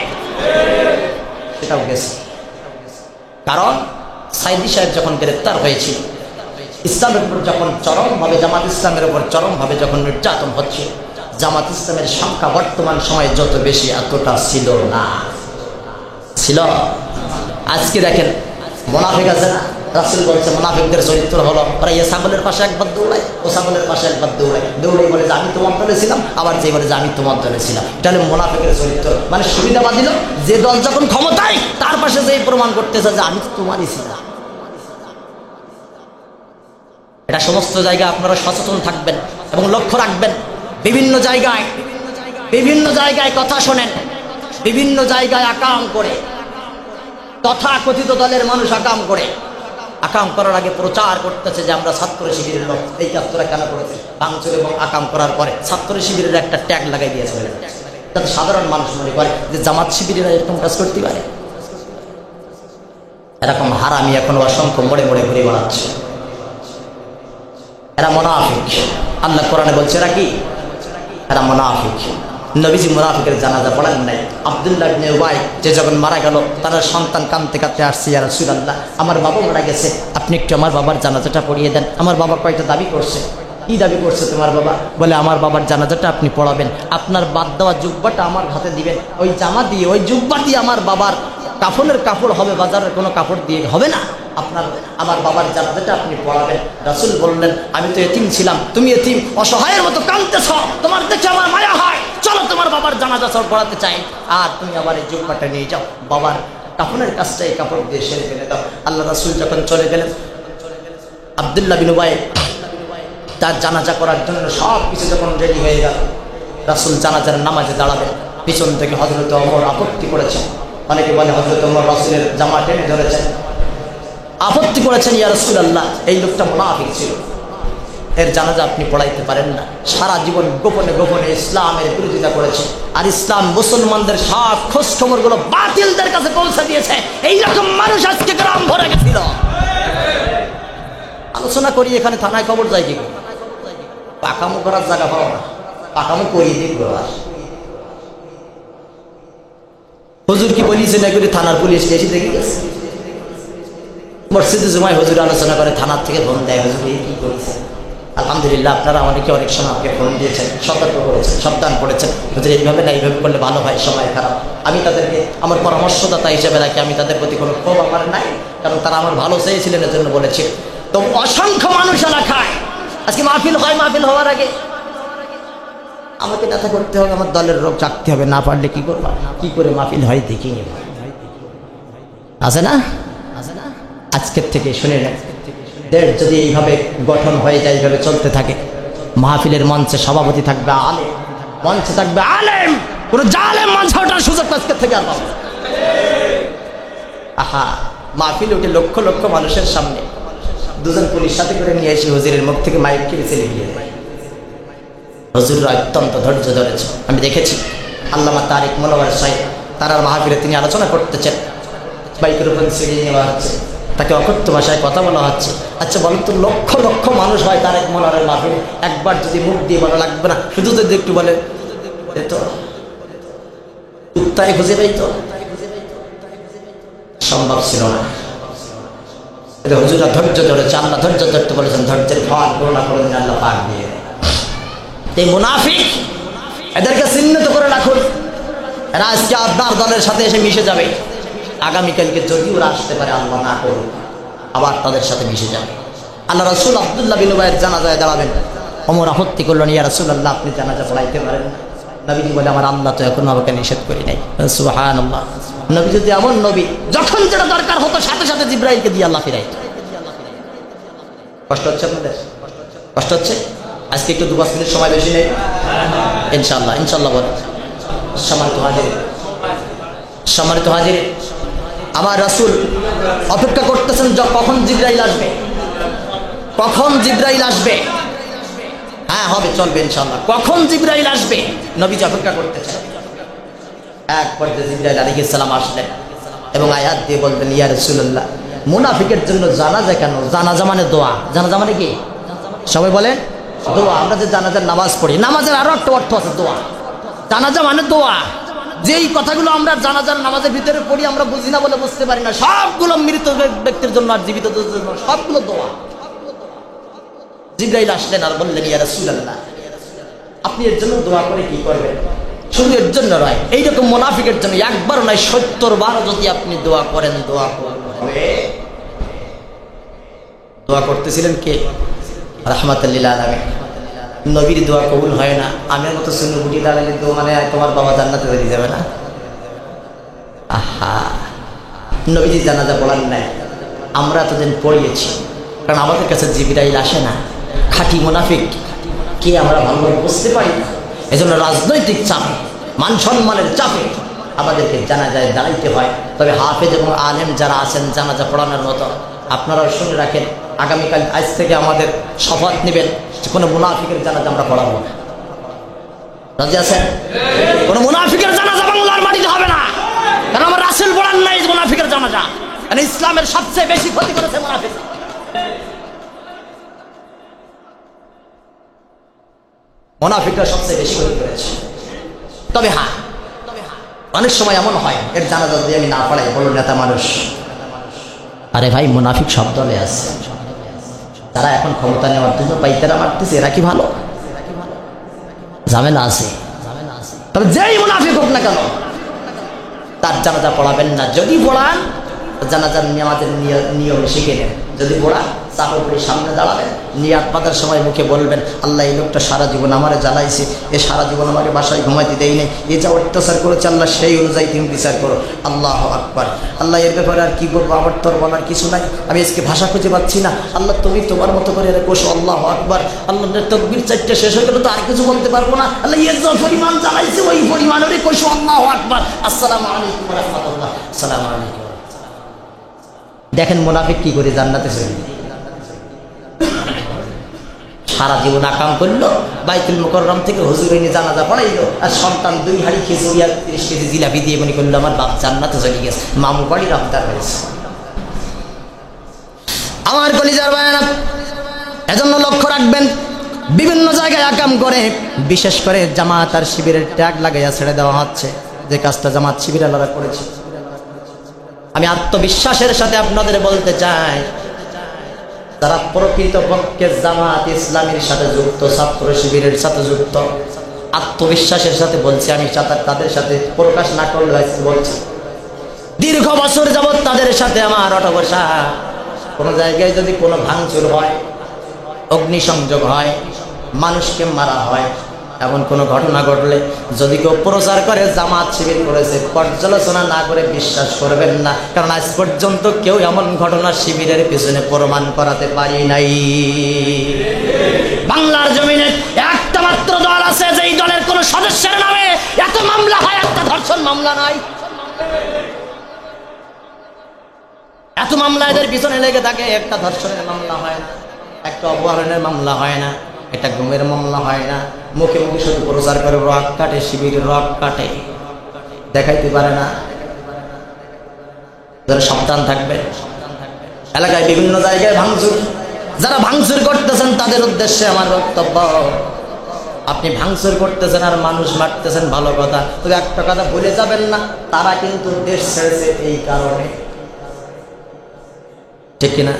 সেটাও গেছে, কারণ সাঈদী সাহেব যখন গ্রেপ্তার হয়েছিল, ইসলামের উপর যখন চরমভাবে, জামাত ইসলামের উপর চরমভাবে যখন নির্যাতন হচ্ছে, জামাত ইসলামের সংখ্যা বর্তমান সময়ে যত বেশি এতটা ছিল না। ছিল? আজকে দেখেন মুনাফিক আছে না, রাসূল বলছে মুনাফিকদের চরিত্র হলো, ওরা এই ছাগলের পাশে একবার দৌড়ায়, ও ছাগলের পাশে একবার দৌড়ায়, দৌড়েই বলে যে আমি তোমার দলে ছিলাম, আবার যে বলে যে আমি তোমার দলে ছিলাম। এটা হলো মুনাফিকের চরিত্র। মানে সুবিধাবাদ দিল, যে দল যখন ক্ষমতায় তার পাশে যেই প্রমাণ করতেছে যে আমি তো তোমারই ছিলাম। এটা সমস্ত জায়গায় আপনারা সচেতন থাকবেন এবং লক্ষ্য রাখবেন। বিভিন্ন জায়গায় কথা শোনেন, বিভিন্ন জায়গায় আকাম করে তথাকথিত দলের মানুষ আকাম করে, আকাম করার আগে প্রচার করতেছে যে আমরা ছাত্র শিবিরের লোক। এই কাজ তোরা কেন করেছে? ভাঙচুর এবং আকাম করার পরে ছাত্র শিবিরের একটা ট্যাগ লাগাই দিয়েছে, যাতে সাধারণ মানুষ মনে করে যে জামাত শিবিরেরা এরকম কাজ করতে পারে। এরকম হারামি এখনো অসংখ্য মোড়ে মোড়ে ঘুরে বেড়াচ্ছে। এরা মুনাফিক। আল্লাহ কোরআনে বলছে এরা কি? এরা মুনাফিক। নবীজি মুনাফিকের জানাজা পড়েন নাই। আব্দুল্লাহ ইবনে উবাই যে যখন মারা গেল, তার সন্তান কাঁদতে কাঁদতে আসছে, ইয়া রাসূলুল্লাহ আমার বাবা মারা গেছে, আপনি একটু আমার বাবার জানাজাটা পড়িয়ে দেন। আমার বাবা কয়টা দাবি করছে। কি দাবি করছে তোমার বাবা? বলে আমার বাবার জানাজাটা আপনি পড়াবেন, আপনার বাদ দেওয়া জুব্বাটা আমার হাতে দিবেন, ওই জামা দিয়ে ওই জুব্বা দিয়ে আমার বাবার কাফনের কাপড় হবে, বাজারের কোনো কাপড় দিয়ে হবে না। আমার বাবার জানাজাটা আপনি পড়াবেন। রাসূল বললেন আমি তো এতিম ছিলাম, তুমি এতিম অসহায়ের মতো কাঁদতেছ, তোমার দেখে আমার মায়া হয়, চলো তোমার বাবার জানাজা পড়াতে চাই, আর তুমি আবার এই জুব্বাটা নিয়ে যাও, বাবার কাফনের কাজটা এই কাপড় দিয়ে সেরে ফেলে দাও। আল্লাহ রাসূল যখন চলে গেলেন, আব্দুল্লাহ বিন উবাই তার জানাজা করার জন্য সব কিছু যখন রেডি হয়ে গেল, রাসূল জানাজার নামাজে দাঁড়াবেন, পিছন থেকে হযরত ওমর আপত্তি করেছেন। অনেকে বলে হযরত ওমর রাসূলের জামা টেনে ধরেছেন, আপত্তি করেছেন, ইয়া রাসূলুল্লাহ এই লোকটা মুনাফিক ছিল, এর জানাজা আপনি পড়াইতে পারেন না। সারা জীবন গোপনে গোপনে ইসলামের বিরোধিতা করেছে, আর ইসলাম মুসলমানদের সব খোঁজ খবরগুলো বাতিলদের কাছে পৌঁছে দিয়েছে। এইরকম মানুষ আজকে গ্রাম ভরে গেছিল। আলোচনা করি এখানে থানায় খবর যায় কি? পাকামো করার জায়গা পাও না, পাকামো করিয়ে দিই। হুজুর কি বলিছে না করে থানার পুলিশ এসে দেখে গেছে। মসজিদে জুমায় হুজুর আলোচনা করে, থানার থেকে ফোন দেয়, হুজুর এই কি করেছে। আলহামদুলিল্লাহ আপনারা আমাদেরকে অনেক সময় আমাকে ফোন দিয়েছেন, সতর্ক করেছেন, সাবধান করেছেন, হুজুর এইভাবে না এইভাবে করলে ভালো হয়, সময় খারাপ। আমি তাদেরকে আমার পরামর্শদাতা হিসেবে রাখি, আমি তাদের প্রতি কোনো ক্ষোভ আমার নাই, কারণ তারা আমার ভালো চেয়েছিলেন, এর জন্য বলেছে। তো অসংখ্য মানুষ এলাকায় আজকে মাহফিল হয়, মাহফিল হওয়ার আগে আমাকে নেতা করতে হবে, আমার দলের লোক চাকতে হবে, না পারলে কি করবো, কি করে মাহফিল হয় দেখি নিব। আছে না? আজকের থেকে শুনে নেন, দেশ যদি এইভাবে গঠন হয়ে যায়, এইভাবে চলতে থাকে, মাহফিলের মঞ্চে সভাপতি থাকবে আলেম, মঞ্চে থাকবে আলেম, কোন জালেম মঞ্চে ওঠার সুযোগ আজকের থেকে আর পাবে। আহা, মাহফিল উঠে লক্ষ লক্ষ মানুষের সামনে দুজন পুলিশ সাথে করে নিয়ে এসে হুজুরের মুখ থেকে মাইক কেড়ে চলে গিয়ে দেয়। হুজুররা অত্যন্ত ধৈর্য ধরেছে, আমি দেখেছি। আল্লামা তারিক মনোয়ার সাহেব তার মাহফিলে তিনি আলোচনা করতেছেন, বাইকের উপর ছিড়িয়ে নেওয়া হচ্ছে, তাকে অকথ্য ভাষায় কথা বলা হচ্ছে। আচ্ছা বলুন তো, লক্ষ লক্ষ মানুষ হয় তারেক মনোয়ারের মাহফিলে, একবার যদি মুখ দিয়ে বলা লাগবে না, শুধু যদি একটু বলে তো কুত্তায় খুঁজে পাই, তো সম্ভব ছিল না। হুজুরা ধৈর্য ধরেছে, আল্লাহ ধৈর্য ধরতে বলেছেন, ধৈর্যের ফল করোনা করে দিন আল্লাহ পাক দিয়ে। এই মুনাফিক এদেরকে চিহ্নিত করে রাখুন, এরা আজকে আপনার দলের সাথে এসে মিশে যাবে, আগামীকালকে যদি ওরা আসতে পারে, আল্লাহ না করুন, আবার তাদের সাথে মিশে যাবে। আল্লাহ রাসূল আব্দুল্লাহ বিন উবাইয়ের জানাজায় দাঁড়াবেন, ওমর আপত্তি করলেন, ইয়া রাসূলুল্লাহ আপনি জানাজা পড়াইতে পারেন না। নবীজি বলে আমার আল্লাহ তো এখনো আমাকে নিষেধ করি নাই। সুবহানাল্লাহ, নবী যদি এমন নবী, যখন যেটা দরকার হতো সাথে সাথে জিবরাইলকে দিয়ে আল্লাহ ফিরাইত। কষ্ট হচ্ছে আপনাদের? কষ্ট হচ্ছে? আজকে একটু 2-5 মিনিট সময় বেশি নেই, ইনশাআল্লাহ ইনশাআল্লাহ বলেন। সম্মানিত হাজির, আমার রাসূল অপেক্ষা করতেছেন কখন জিবরাইল আসবে, কখন জিবরাইল আসবে। হ্যাঁ হবে, চলবে ইনশাআল্লাহ। কখন জিবরাইল আসবে নবীজি অপেক্ষা করতেছেন। এক পর্যায়ে জিবরাইল আলাইহিস সালাম আসলেন এবং আয়াত দিয়ে বলবেন, ইয়া রাসূলুল্লাহ মুনাফিকের জন্য জানাজা কেন? জানাজা মানে দোয়া। জানাজা মানে কি? সবাই বলেন দোয়া। আমরা যে জানাজার নামাজ পড়ি, নামাজের আরো একটা অর্থ আছে, দোয়া। জানাজা মানে দোয়া। যেই কথাগুলো আমরা জানাজার নামাজের ভিতরে পড়ি আমরা বুঝি না বলে বুঝতে পারি না, সবগুলো মৃত ব্যক্তির জন্য আর জীবিতদের জন্য সবগুলো দোয়া। জিবরাইল আসলেন আর বললেন, ইয়া রাসূলুল্লাহ আপনি এর জন্য দোয়া করে কি করবেন? শুধু এর জন্য নয়, এইরকম মুনাফিকের জন্য একবার নয় 70 বার যদি আপনি দোয়া করেন, দোয়া হবে। দোয়া করতেছিলেন কে? রাহমাতুল লিল আলামিন। নবীর দোয়া কবুল হয় না, আমের মতো শূন্য গুটি দাঁড়ালে তো মানে তোমার বাবা জান্নাতে হয়ে যাবে না। আহা, নবীজি জানাজা পড়ান নাই, আমরা এতদিন পড়িয়েছি, কারণ আমাদের কাছে জিবরাইল আসে না। খাঁটি মুনাফিক কে আমরা ভালোভাবে বুঝতে পারি না। এজন্য রাজনৈতিক চাপে, মান সম্মানের চাপে আমাদেরকে জানাজায় দাঁড়াইতে হয়। তবে হাফেজ এবং আলেম যারা আছেন জানাজা পড়ানোর মতো, আপনারাও শুনে রাখেন, আগামীকাল আজ থেকে আমাদের শপথ নেবেন যে কোনো মুনাফিকের জানাজা আমরা পড়াবো না। রাজি আছেন? কোনো মুনাফিকের জানাজা বাংলার মাটিতে হবে না, কারণ আমার রাসূল পড়ান নাই মুনাফিকের জানাজা। মানে ইসলামের সবচেয়ে বেশি ক্ষতি করেছে মুনাফিক। মুনাফিকরা সবচেয়ে বেশি ক্ষতি করেছে। তবে হ্যাঁ, অনেক সময় এমন হয় এর জানাজা যদি আমি না পড়াই, বলো নেতা মানুষ, আরে ভাই মুনাফিক সব দলে আছে, তারা এখন ক্ষমতা নেওয়ার জন্য পাইতারা মারতেছে, এরা কি ভালো? ঝামেলা আছে। তবে যেই মুনাফিক হোক না কেন তার জানাজা পড়াবেন না। যদি পড়ান জানাজার নামাজের নিয়ম শিখে নেন। যদি পড়ান চাকরি সামনে দাঁড়াবেন, নিয়াত বাঁধার সময় মুখে বলবেন, আল্লাহ এই লোকটা সারা জীবন আমারে জ্বালাইছে, এ সারা জীবন আমাকে বাসায় ঘুমাইতে দেয় নেই, এ যা অত্যাচার করেছে আল্লাহ সেই অনুযায়ী তুমি বিচার করো। আল্লাহ আকবার। আল্লাহ এর ব্যাপারে আর কি বলবো, আমার তোর বলার কিছু নাই, আমি আজকে ভাষা খুঁজে পাচ্ছি না। আল্লাহ তুমি তোমার মতো করে এর কোষ। আল্লাহ আকবার। আল্লাহ তকবীর চারটে শেষ হয়ে গেল তো আর কিছু বলতে পারবো না। আল্লাহ এর যা পরিমাণ জ্বালাইছে ওই পরিমাণেরই কোষ। আল্লাহ আকবার। আসসালামু আলাইকুম ওয়া রাহমাতুল্লাহ। আসসালামু আলাইকুম। দেখেন মুনাফিক কি করে জান্নাতে চলে যায়। সারা জীবন আকাম করলো, বাইতুল মুকাররম থেকে হুজুর এনে জানাজা পড়াইলো, আর সন্তান 2 হাঁড়ি খিচুড়ি আর 30 কেজি জিলাপি দিয়ে মনে করলো আমার বাপ জান্নাতে চলে গেছে, মামু বাড়ির আবদার হয়েছে। আমার কলিজার ভাইরা, এজন্য লক্ষ্য রাখবেন, বিভিন্ন জায়গায় আকাম করে, বিশেষ করে জামাত আর শিবিরের ট্যাগ লাগাইয়া ছেড়ে দেওয়া হচ্ছে, যে কাজটা জামাত শিবির আলাদা করেছে। আমি আত্মবিশ্বাসের সাথে আপনাদের বলতে চাই, তারা প্রকৃতপক্ষে জামাত ইসলামীর সাথে যুক্ত, ছাত্র শিবিরের সাথে যুক্ত, আত্মবিশ্বাসের সাথে বলছি, আমি তাদের সাথে প্রকাশ না করলে বলছি, দীর্ঘ বছর যাবৎ তাদের সাথে আমার ওঠা বসা। কোনো জায়গায় যদি কোনো ভাঙচুর হয়, অগ্নিসংযোগ হয়, মানুষকে মারা হয়, এমন কোনো ঘটনা ঘটলে যদি কেউ প্রচার করে জামাত শিবির করেছে, পর্যালোচনা না করে বিশ্বাস করবেন না, কারণ আজ পর্যন্ত কেউ এমন ঘটনা শিবিরের পিছনে প্রমাণ করাতে পারি নাই। বাংলার জমিনে একটা মাত্র দল আছে যেই দলের কোনো সদস্যের নামে এত মামলা হয়, একটা ধর্ষণ মামলা নাই। এত মামলা এদের পিছনে লেগে থাকে, একটা ধর্ষণের মামলা হয় না, একটা অপহরণের মামলা হয় না, এটা গুমের মামলা হয় না। মুখে মুখে শুধু প্রচার করে রক কাটে, শিবির রক কাটে, দেখাইতে পারে না। যারা সাবধান থাকবে। এলাকায় বিভিন্ন জায়গায় ভাঙচুর, যারা ভাঙচুর করতেছেন তাদের উদ্দেশ্যে আমার বক্তব্য, আপনি ভাঙচুর করতেছেন আর মানুষ মারতেছেন ভালো কথা, তবে একটা কথা ভুলে যাবেন না, তারা কিন্তু দেশ ছেড়েছে এই কারণে, ঠিক কিনা?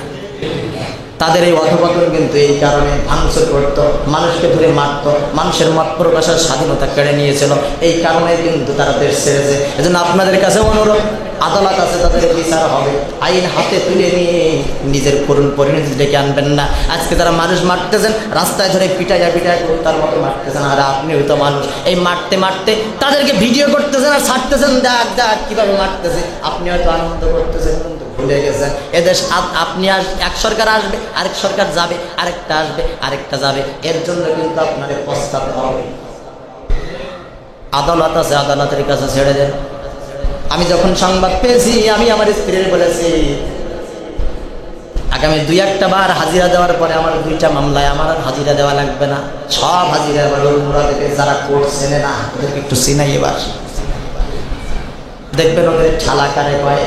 তাদের এই অধপতন কিন্তু এই কারণে, ভাঙচুর করত, মানুষকে ধরে মারত, মানুষের মত প্রকাশের স্বাধীনতা কেড়ে নিয়েছিল, এই কারণে কিন্তু তারা দেশ ছেড়েছে। এজন্য আপনাদের কাছে অনুরোধ, আদালত আছে, তাদের বিচার হবে, আইন হাতে তুলে নিয়ে নিজের করুণ পরিণতি ডেকে আনবেন না। আজকে তারা মানুষ মারতেছেন, রাস্তায় ধরে পিটাইয়া তার মতো মারতেছেন, আর আপনি হয়তো মানুষ, এই মারতে মারতে তাদেরকে ভিডিও করতেছেন আর ছাড়তেছেন, দেখ দেখ কিভাবে মারতেছে, আপনি হয়তো আনন্দ করতেছেন, কিন্তু ভুলে গেছেন এদেশ আপনি এক সরকার আসবে, আরেক সরকার যাবে, আরেকটা আসবে, আরেকটা যাবে, এর জন্য কিন্তু আপনাকে পস্তাতে হবে। আদালত আছে, আদালতের কাছে ছেড়ে দেন। আমি যখন সংবাদ পেয়েছি, আমি আমার স্ত্রীর বলেছি, আগামী 2-1 বার হাজিরা দেওয়ার পরে আমার 2টা মামলায় আমার আর হাজিরা দেওয়া লাগবে না, সব হাজিরা এবার ওরাদেরকে যারা কোর্ট চেনে না ওদেরকে একটু চিনাই, এবার দেখবেন ওদের ঠালা কারে কয়,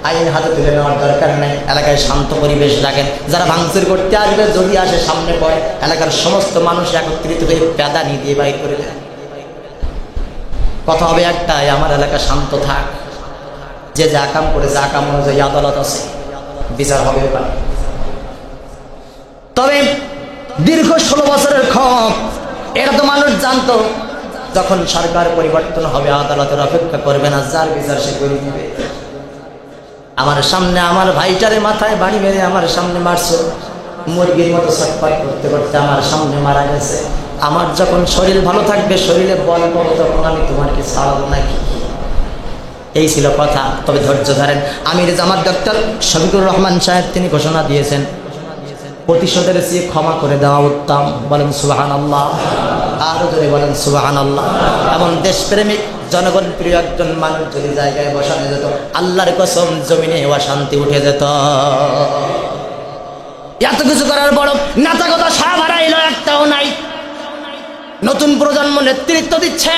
আইন হাতে তুলে নেওয়ার দরকার নেই, এলাকায় শান্ত পরিবেশ রাখেন। যারা ভাঙচুর করতে আসবে যদি আসে সামনে পড়ে, এলাকার সমস্ত মানুষ একত্রিত হয়ে প্যাদানি দিয়ে বাইর করে দেন। কথা হবে একটাই, আমার এলাকা শান্ত থাক, যে যা কাম করেছে আকাম অনুযায়ী আদালত আছে, বিচার হবে। তবে দীর্ঘ 16 বছরের ক্ষোভ, এটা তো মানুষ জানতো, যখন সরকার পরিবর্তন হবে আদালতের অপেক্ষা করবে না, যার বিচার সে করে দিবে। আমার সামনে আমার ভাইটারে মাথায় বাড়ি মেরে আমার সামনে মারছে, মুরগির মতো ছটফট করতে করতে আমার সামনে মারা গেছে। আমার যখন শরীর ভালো থাকবে, শরীরে বল পাবো, তখন আমি তোমাকে ছাড়াবো নাকি? এই ছিল কথা। তবে ধৈর্য ধরেন। আমির জামাত ডক্টর শফিকুর রহমান সাহেব তিনি ঘোষণা দিয়েছেন, প্রতিশোধের চেয়ে ক্ষমা করে দেওয়া উত্তম। বলেন সুবহানাল্লাহ, আরো জোরে বলেন সুবহানাল্লাহ। এমন দেশপ্রেমিক জনগণ প্রিয় একজন মানুষ যদি জায়গায় বসানো যেত, আল্লাহর কসম জমিনে অশান্তি উঠে যেত। এত কিছু করার বড় নেতাগত সাপ হারাইল একটাও নাই। নতুন প্রজন্ম নেতৃত্ব দিচ্ছে,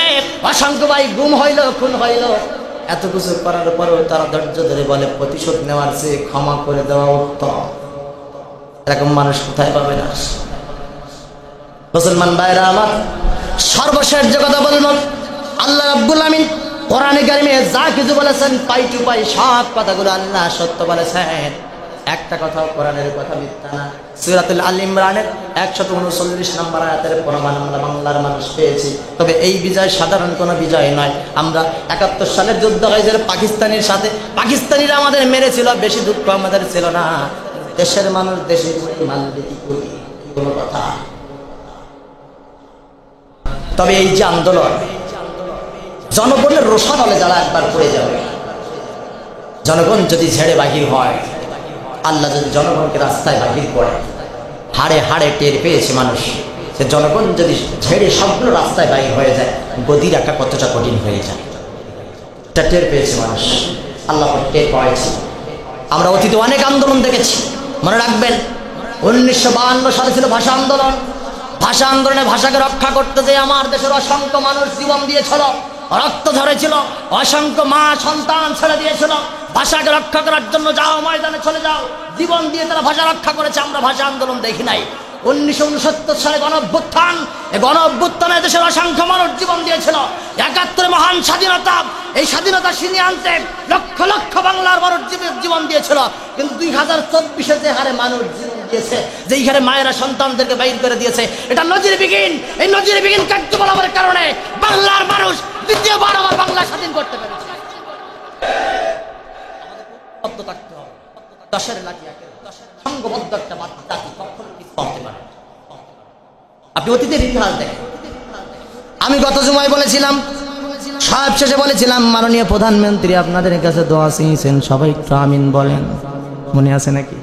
অসংখ্য ভাই গুম হইল, খুন হইল। এত কিছু করার পরেও তারা ধৈর্য ধরে বলে প্রতিশোধ নেওয়ার চেয়ে ক্ষমা করে দেওয়া উত্তম। এরকম মানুষ কোথায় পাবে না? মুসলমান ভাইরা আমার, সর্বশেষ যে কথা বলবো, আল্লাহ রাব্বুল আমিন কোরআনে কারিমে যা কিছু বলেছেন পাই টু পাই সব কথাগুলো আল্লাহ সত্য বলেছেন। একটা কথাও কোরআনের কথা মিথ্যা না। সূরাতুল আল ইমরানের 139 নম্বর আয়াতের প্রমাণ আমরা বাংলার মানুষ পেয়েছি। তবে এই বিজয় সাধারণ কোনো বিজয় নয়। আমরা 71 সালের যুদ্ধ হয়েছিল পাকিস্তানের সাথে, পাকিস্তানিরা আমাদের মেরেছিল, বেশি দুঃখ আমাদের ছিল না। দেশের মানুষ দেশে মানবে কি করি, কোনো কথা। তবে এই যে আন্দোলন, জনগণের রোষা দলে যারা একবার পড়ে যাবে, জনগণ যদি ঝেড়ে বাহির হয়, আল্লাহ যদি জনগণকে রাস্তায় বাহির করে, হাড়ে হাড়ে টের পেয়েছে মানুষ যে জনগণ যদি ঝেড়ে সবগুলো রাস্তায় বাহির হয়ে যায়, গদি রাখা কতটা কঠিন হয়ে যায়। এটা টের পেয়েছে মানুষ, আল্লাহ টের পাওয়াছে। আমরা অতীতে অনেক আন্দোলন দেখেছি, মনে রাখবেন 1952 সালে ছিল ভাষা আন্দোলন। ভাষা আন্দোলনে ভাষাকে রক্ষা করতে যে আমার দেশের অসংখ্য মানুষ জীবন দিয়েছিল, রক্ত ঝরেছিল, অসংখ্য মা সন্তান ছেড়ে দিয়েছিল। ভাষাকে রক্ষা করার জন্য যাও, ময়দানে চলে যাও, জীবন দিয়ে তারা ভাষা রক্ষা করেছে। আমরা ভাষা আন্দোলন দেখি নাই। 1969 সালে গণঅভ্যুত্থান, এই গণঅভ্যুত্থানে দেশের অসংখ্য মানুষ জীবন দিয়েছিল। 71 মহান স্বাধীনতা, এই স্বাধীনতা ছিনিয়ে আনতে লক্ষ লক্ষ বাংলার মানুষ জীবন দিয়েছিল। কিন্তু 2024-এ যে হারে মানুষ জীবন দিয়েছে, যেই হারে মায়েরা সন্তানদেরকে বাইর করে দিয়েছে, এটা নজিরবিহীন। এই নজিরবিহীন কার্যকলাপের কারণে বাংলার মানুষ দ্বিতীয়বার আমার বাংলা স্বাধীন করতে পেরেছে। আপনি অতীতের ইতিহাস দেখেন। আমি গত জুমায় বলেছিলাম, সব শেষে বলেছিলাম, মাননীয় প্রধানমন্ত্রী আপনাদের কাছে দোয়া চেয়েছেন, সবাই একটু আমিন বলেন। মনে আছে নাকি?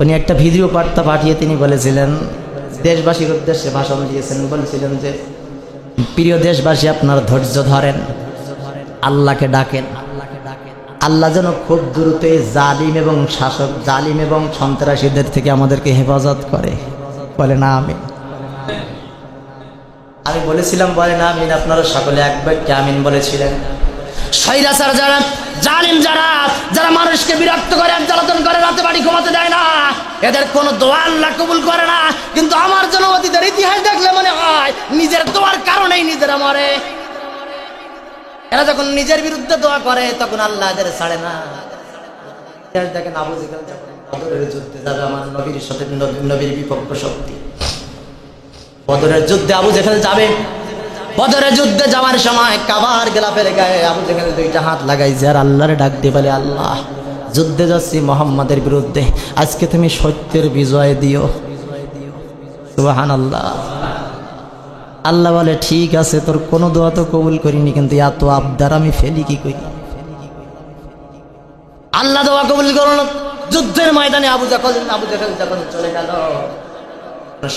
উনি একটা ভিডিও বার্তা পাঠিয়ে তিনি বলেছিলেন, দেশবাসীর উদ্দেশ্যে ভাষণ দিয়েছেন, বলেছিলেন যে প্রিয় দেশবাসী, আপনারা ধৈর্য ধরেন, আল্লাহকে ডাকেন, আল্লাহ যেন খুব দ্রুত জালিম এবং শাসক, জালিম এবং সন্ত্রাসীদের থেকে আমাদেরকে হেফাজত করে। বলে না আমিন। আমি বলেছিলাম বলে না আমিন, আপনারা সকলে একবার আমিন বলেছিলেন। স্বৈরাচার যারা, জালিম যারা, যারা মানুষকে বিরক্ত করে, জ্বালাতন করে, রাতে বাড়ি ঘুমাতে দেয় না, এদের কোনো দোয়া আল্লাহ কবুল করে না। কিন্তু আমার জন্য অতীতের ইতিহাস দেখলে মনে হয় নিজের দোয়ার কারণেই নিজেরা মরে। এরা যখন নিজের বিরুদ্ধে দোয়া করে তখন আল্লাহ এদের ছাড়ে না। দেখেন আবু জেহেল যখন বদরের যুদ্ধে যাবে, আমার নবীর সাথে নবীর বিপক্ষ শক্তি, বদরের যুদ্ধে আবু জেহেল যাবে। বদরের যুদ্ধে যাওয়ার সময় কাবার গেলাপের গায়ে আবু জেহেল দুইটা হাত লাগাইছে আর আল্লাহরে ডাক দিয়ে বলে, আল্লাহ যুদ্ধে যাচ্ছি মোহাম্মদের বিরুদ্ধে, আজকে তুমি সত্যের বিজয় দিও। সুবহানাল্লাহ। আল্লাহ বলে, ঠিক আছে, তোর কোনো দোয়া তো কবুল করিনি, কিন্তু এত আবদার আমি ফেলি কি করি? আল্লাহ দোয়া কবুল করল। যুদ্ধের ময়দানে আবু জেহেল যখন চলে গেল,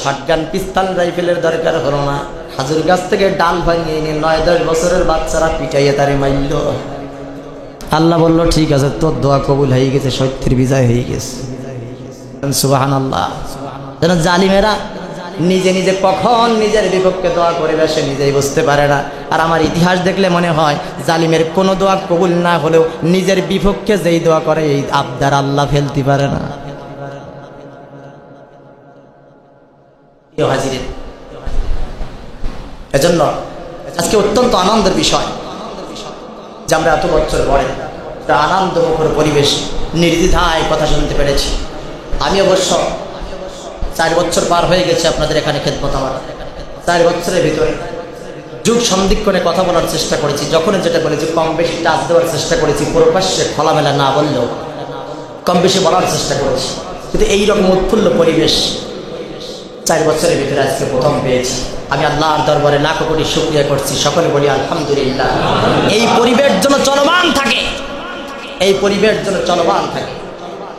শটগান পিস্তল রাইফেলের দরকার হলো না, খাজুর গাছ থেকে ডাল ভাঙিয়ে নিয়ে 9-10 বছরের বাচ্চারা পিটাইয়ে তারে মারল। আল্লাহ বলল, ঠিক আছে, তোর দোয়া কবুল হয়ে গেছে, সত্যের বিজয় হয়ে গেছে। সুবহানাল্লাহ। যেন জালিমেরা নিজে নিজে কখন নিজের বিপক্ষে দোয়া করে সে নিজেই বুঝতে পারে না। আর আমার ইতিহাস দেখলে মনে হয় জালিমের কোনো দোয়া কবুল না হলেও নিজের বিপক্ষে যেই দোয়া করে এই আবদার আল্লাহ ফেলতে পারে না। এজন্য আজকে অত্যন্ত আনন্দের বিষয় যে আমরা এত বছর পরে আনন্দমুখর পরিবেশ, নির্দ্বিধায় কথা শুনতে পেরেছি। আমি অবশ্য 4 বছর পার হয়ে গেছে আপনাদের এখানে খেদমত। আমার 4 বছরের ভিতরে যুগ সন্ধিক্ষণে কথা বলার চেষ্টা করেছি, যখন যেটা বলেছি কম বেশি টাচ দেওয়ার চেষ্টা করেছি, প্রকাশ্যে খোলামেলা না বললেও কম বেশি বলার চেষ্টা করেছি। কিন্তু এইরকম উৎফুল্ল পরিবেশ 4 বছরের ভিতরে আজকে প্রথম পেয়েছি। আমি আল্লাহর দরবারে লাখো কোটি শুকরিয়া করছি। সকলে বলি আলহামদুলিল্লাহ। এই পরিবেশ যেন চলমান থাকে, এই পরিবেশ যেন চলমান থাকে।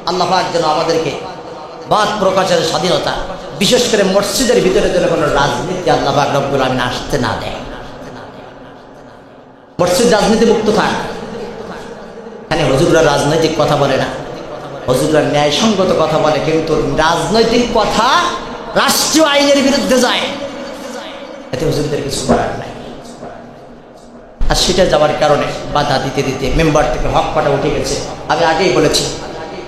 আল্লাহ পাক যেন আমাদেরকে মত প্রকাশের স্বাধীনতা, বিশেষ করে মসজিদের ভিতরে যেন কোনো রাজনীতি আল্লাহ পাক রব্বুল আমিন আসতে না দেয়। মসজিদ রাজনীতি মুক্ত থাক। এখানে হুজুররা রাজনৈতিক কথা বলে না, হুজুররা ন্যায়সঙ্গত কথা বলে, কিন্তু রাজনৈতিক কথা রাষ্ট্রীয় আইনের বিরুদ্ধে যায়, এতে হুজুরদের কিছু করার নাই। আর সেটা যাওয়ার কারণে বাধা দিতে দিতে মেম্বার থেকে হক কথা উঠে গেছে। আমি আগেই বলেছি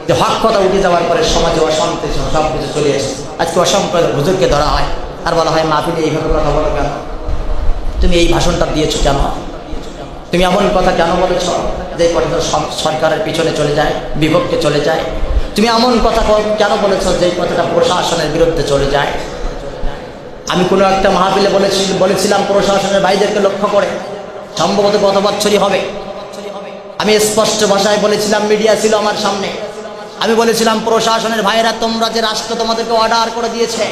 যে হক কথা উঠে যাওয়ার পরে সমাজে অশান্তি সব কিছু চলে এসেছে। আজকে অসংখ্য হুজুরকে ধরা হয় আর বলা হয় মাহফিলে এইভাবে কথা বলো কেন, তুমি এই ভাষণটা দিয়েছো কেন, তুমি এমন কথা কেন বলেছ যে কথাটা সরকারের পিছনে চলে যায়, বিপক্ষে চলে যায়, তুমি এমন কথা কেন বলেছ যে কথাটা প্রশাসনের বিরুদ্ধে চলে যায়। আমি কোনো একটা মাহফিলে বলেছিলাম প্রশাসনের ভাইদেরকে লক্ষ্য করে, সম্ভবত গত বছরই হবে, আমি স্পষ্ট ভাষায় বলেছিলাম, মিডিয়া ছিল আমার সামনে, আমি বলেছিলাম প্রশাসনের ভাইয়েরা, তোমরা যে রাষ্ট্র তোমাদেরকে অর্ডার করে দিয়েছে,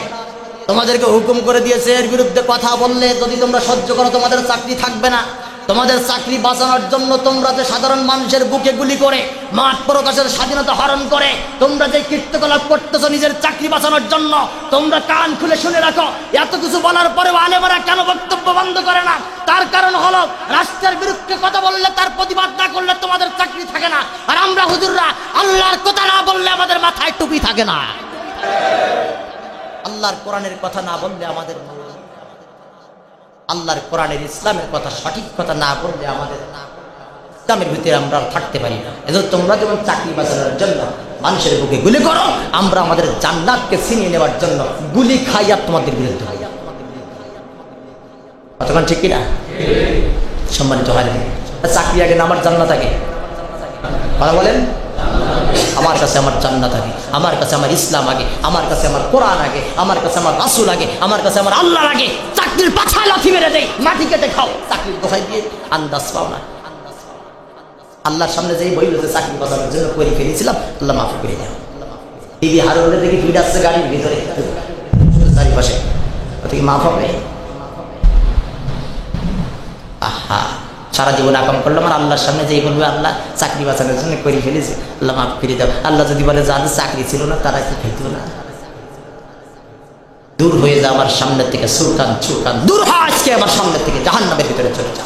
তোমাদেরকে হুকুম করে দিয়েছে, এর বিরুদ্ধে কথা বললে যদি তোমরা সহ্য করো তোমাদের চাকরি থাকবে না। তোমাদের চাকরি বাঁচানোর জন্য তোমরা যে সাধারণ মানুষের বুকে গুলি করে মাঠ প্রকাশের স্বাধীনতা হরণ করে তোমরা যে কীর্তিকলাপ করতেছো নিজের চাকরি বাঁচানোর জন্য, তোমরা কান খুলে শুনে রাখো। এত কিছু বলার পরেও আলেমেরা কেন বক্তব্য বন্ধ করে না? তার কারণ হলো রাষ্ট্রের বিরুদ্ধে কথা বললে, তার প্রতিবাদ না করলে তোমাদের চাকরি থাকে না। আর আমরা হুজুররা আল্লাহর কথা না বললে আমাদের মাথায় টুপি থাকে না, আল্লাহর কোরআনের কথা না বললে আমাদের, আল্লাহর কোরআনের ইসলামের কথা সঠিক কথা না বললে আমাদের ইসলামের ভিতরে আমরা থাকতে পারি না। এজন্য তোমরা যেমন চাকরি বাঁচানোর জন্য মানুষের বুকে গুলি করো, আমরা আমাদের জান্নাতকে ছিনিয়ে নেওয়ার জন্য গুলি খাই আর তোমাদের বিরুদ্ধে হই। কতক্ষণ ঠিক কিনা? সম্মানিত হয় না, চাকরি আগে না আমার জান্নাত আগে? কথা বলেন। আমার কাছে আমার জান্নাত আগে, আমার কাছে আমার ইসলাম আগে, আমার কাছে আমার কোরআন আগে, আমার কাছে আমার রাসূল আগে, আমার কাছে আমার আল্লাহ আগে। চাকরির পাছায় লাথি মেরে দেয়, মাটি কেটে খাও, চাকরির দোহাই দিয়ে আন্দাজ পাও না। আল্লাহর সামনে যেই বই বলতে চাকরি বাঁচানোর জন্য করে ফেলেছিলাম, আল্লাহ মাফ করে দাও। দিদি হারুনের দেখি ভিড় আসছে গাড়ির ভিতরে চারিপাশে, ওদিকে মাফ হবে? আহা, সারা জীবন আকাম করলাম আর আল্লাহর সামনে যেই বলবে আল্লাহ চাকরি বাঁচানোর জন্য করে ফেলেছে, আল্লাহ মাফ করে দাও। আল্লাহ যদি বলে যাদের চাকরি ছিল না তারা কি খাইতো না? দূর হয়ে যা আমার সামনের থেকে, সুরকান চুরকান দূর হয় আজকে আমার সামনের থেকে, জাহান্নামের ভিতরে চলে যা।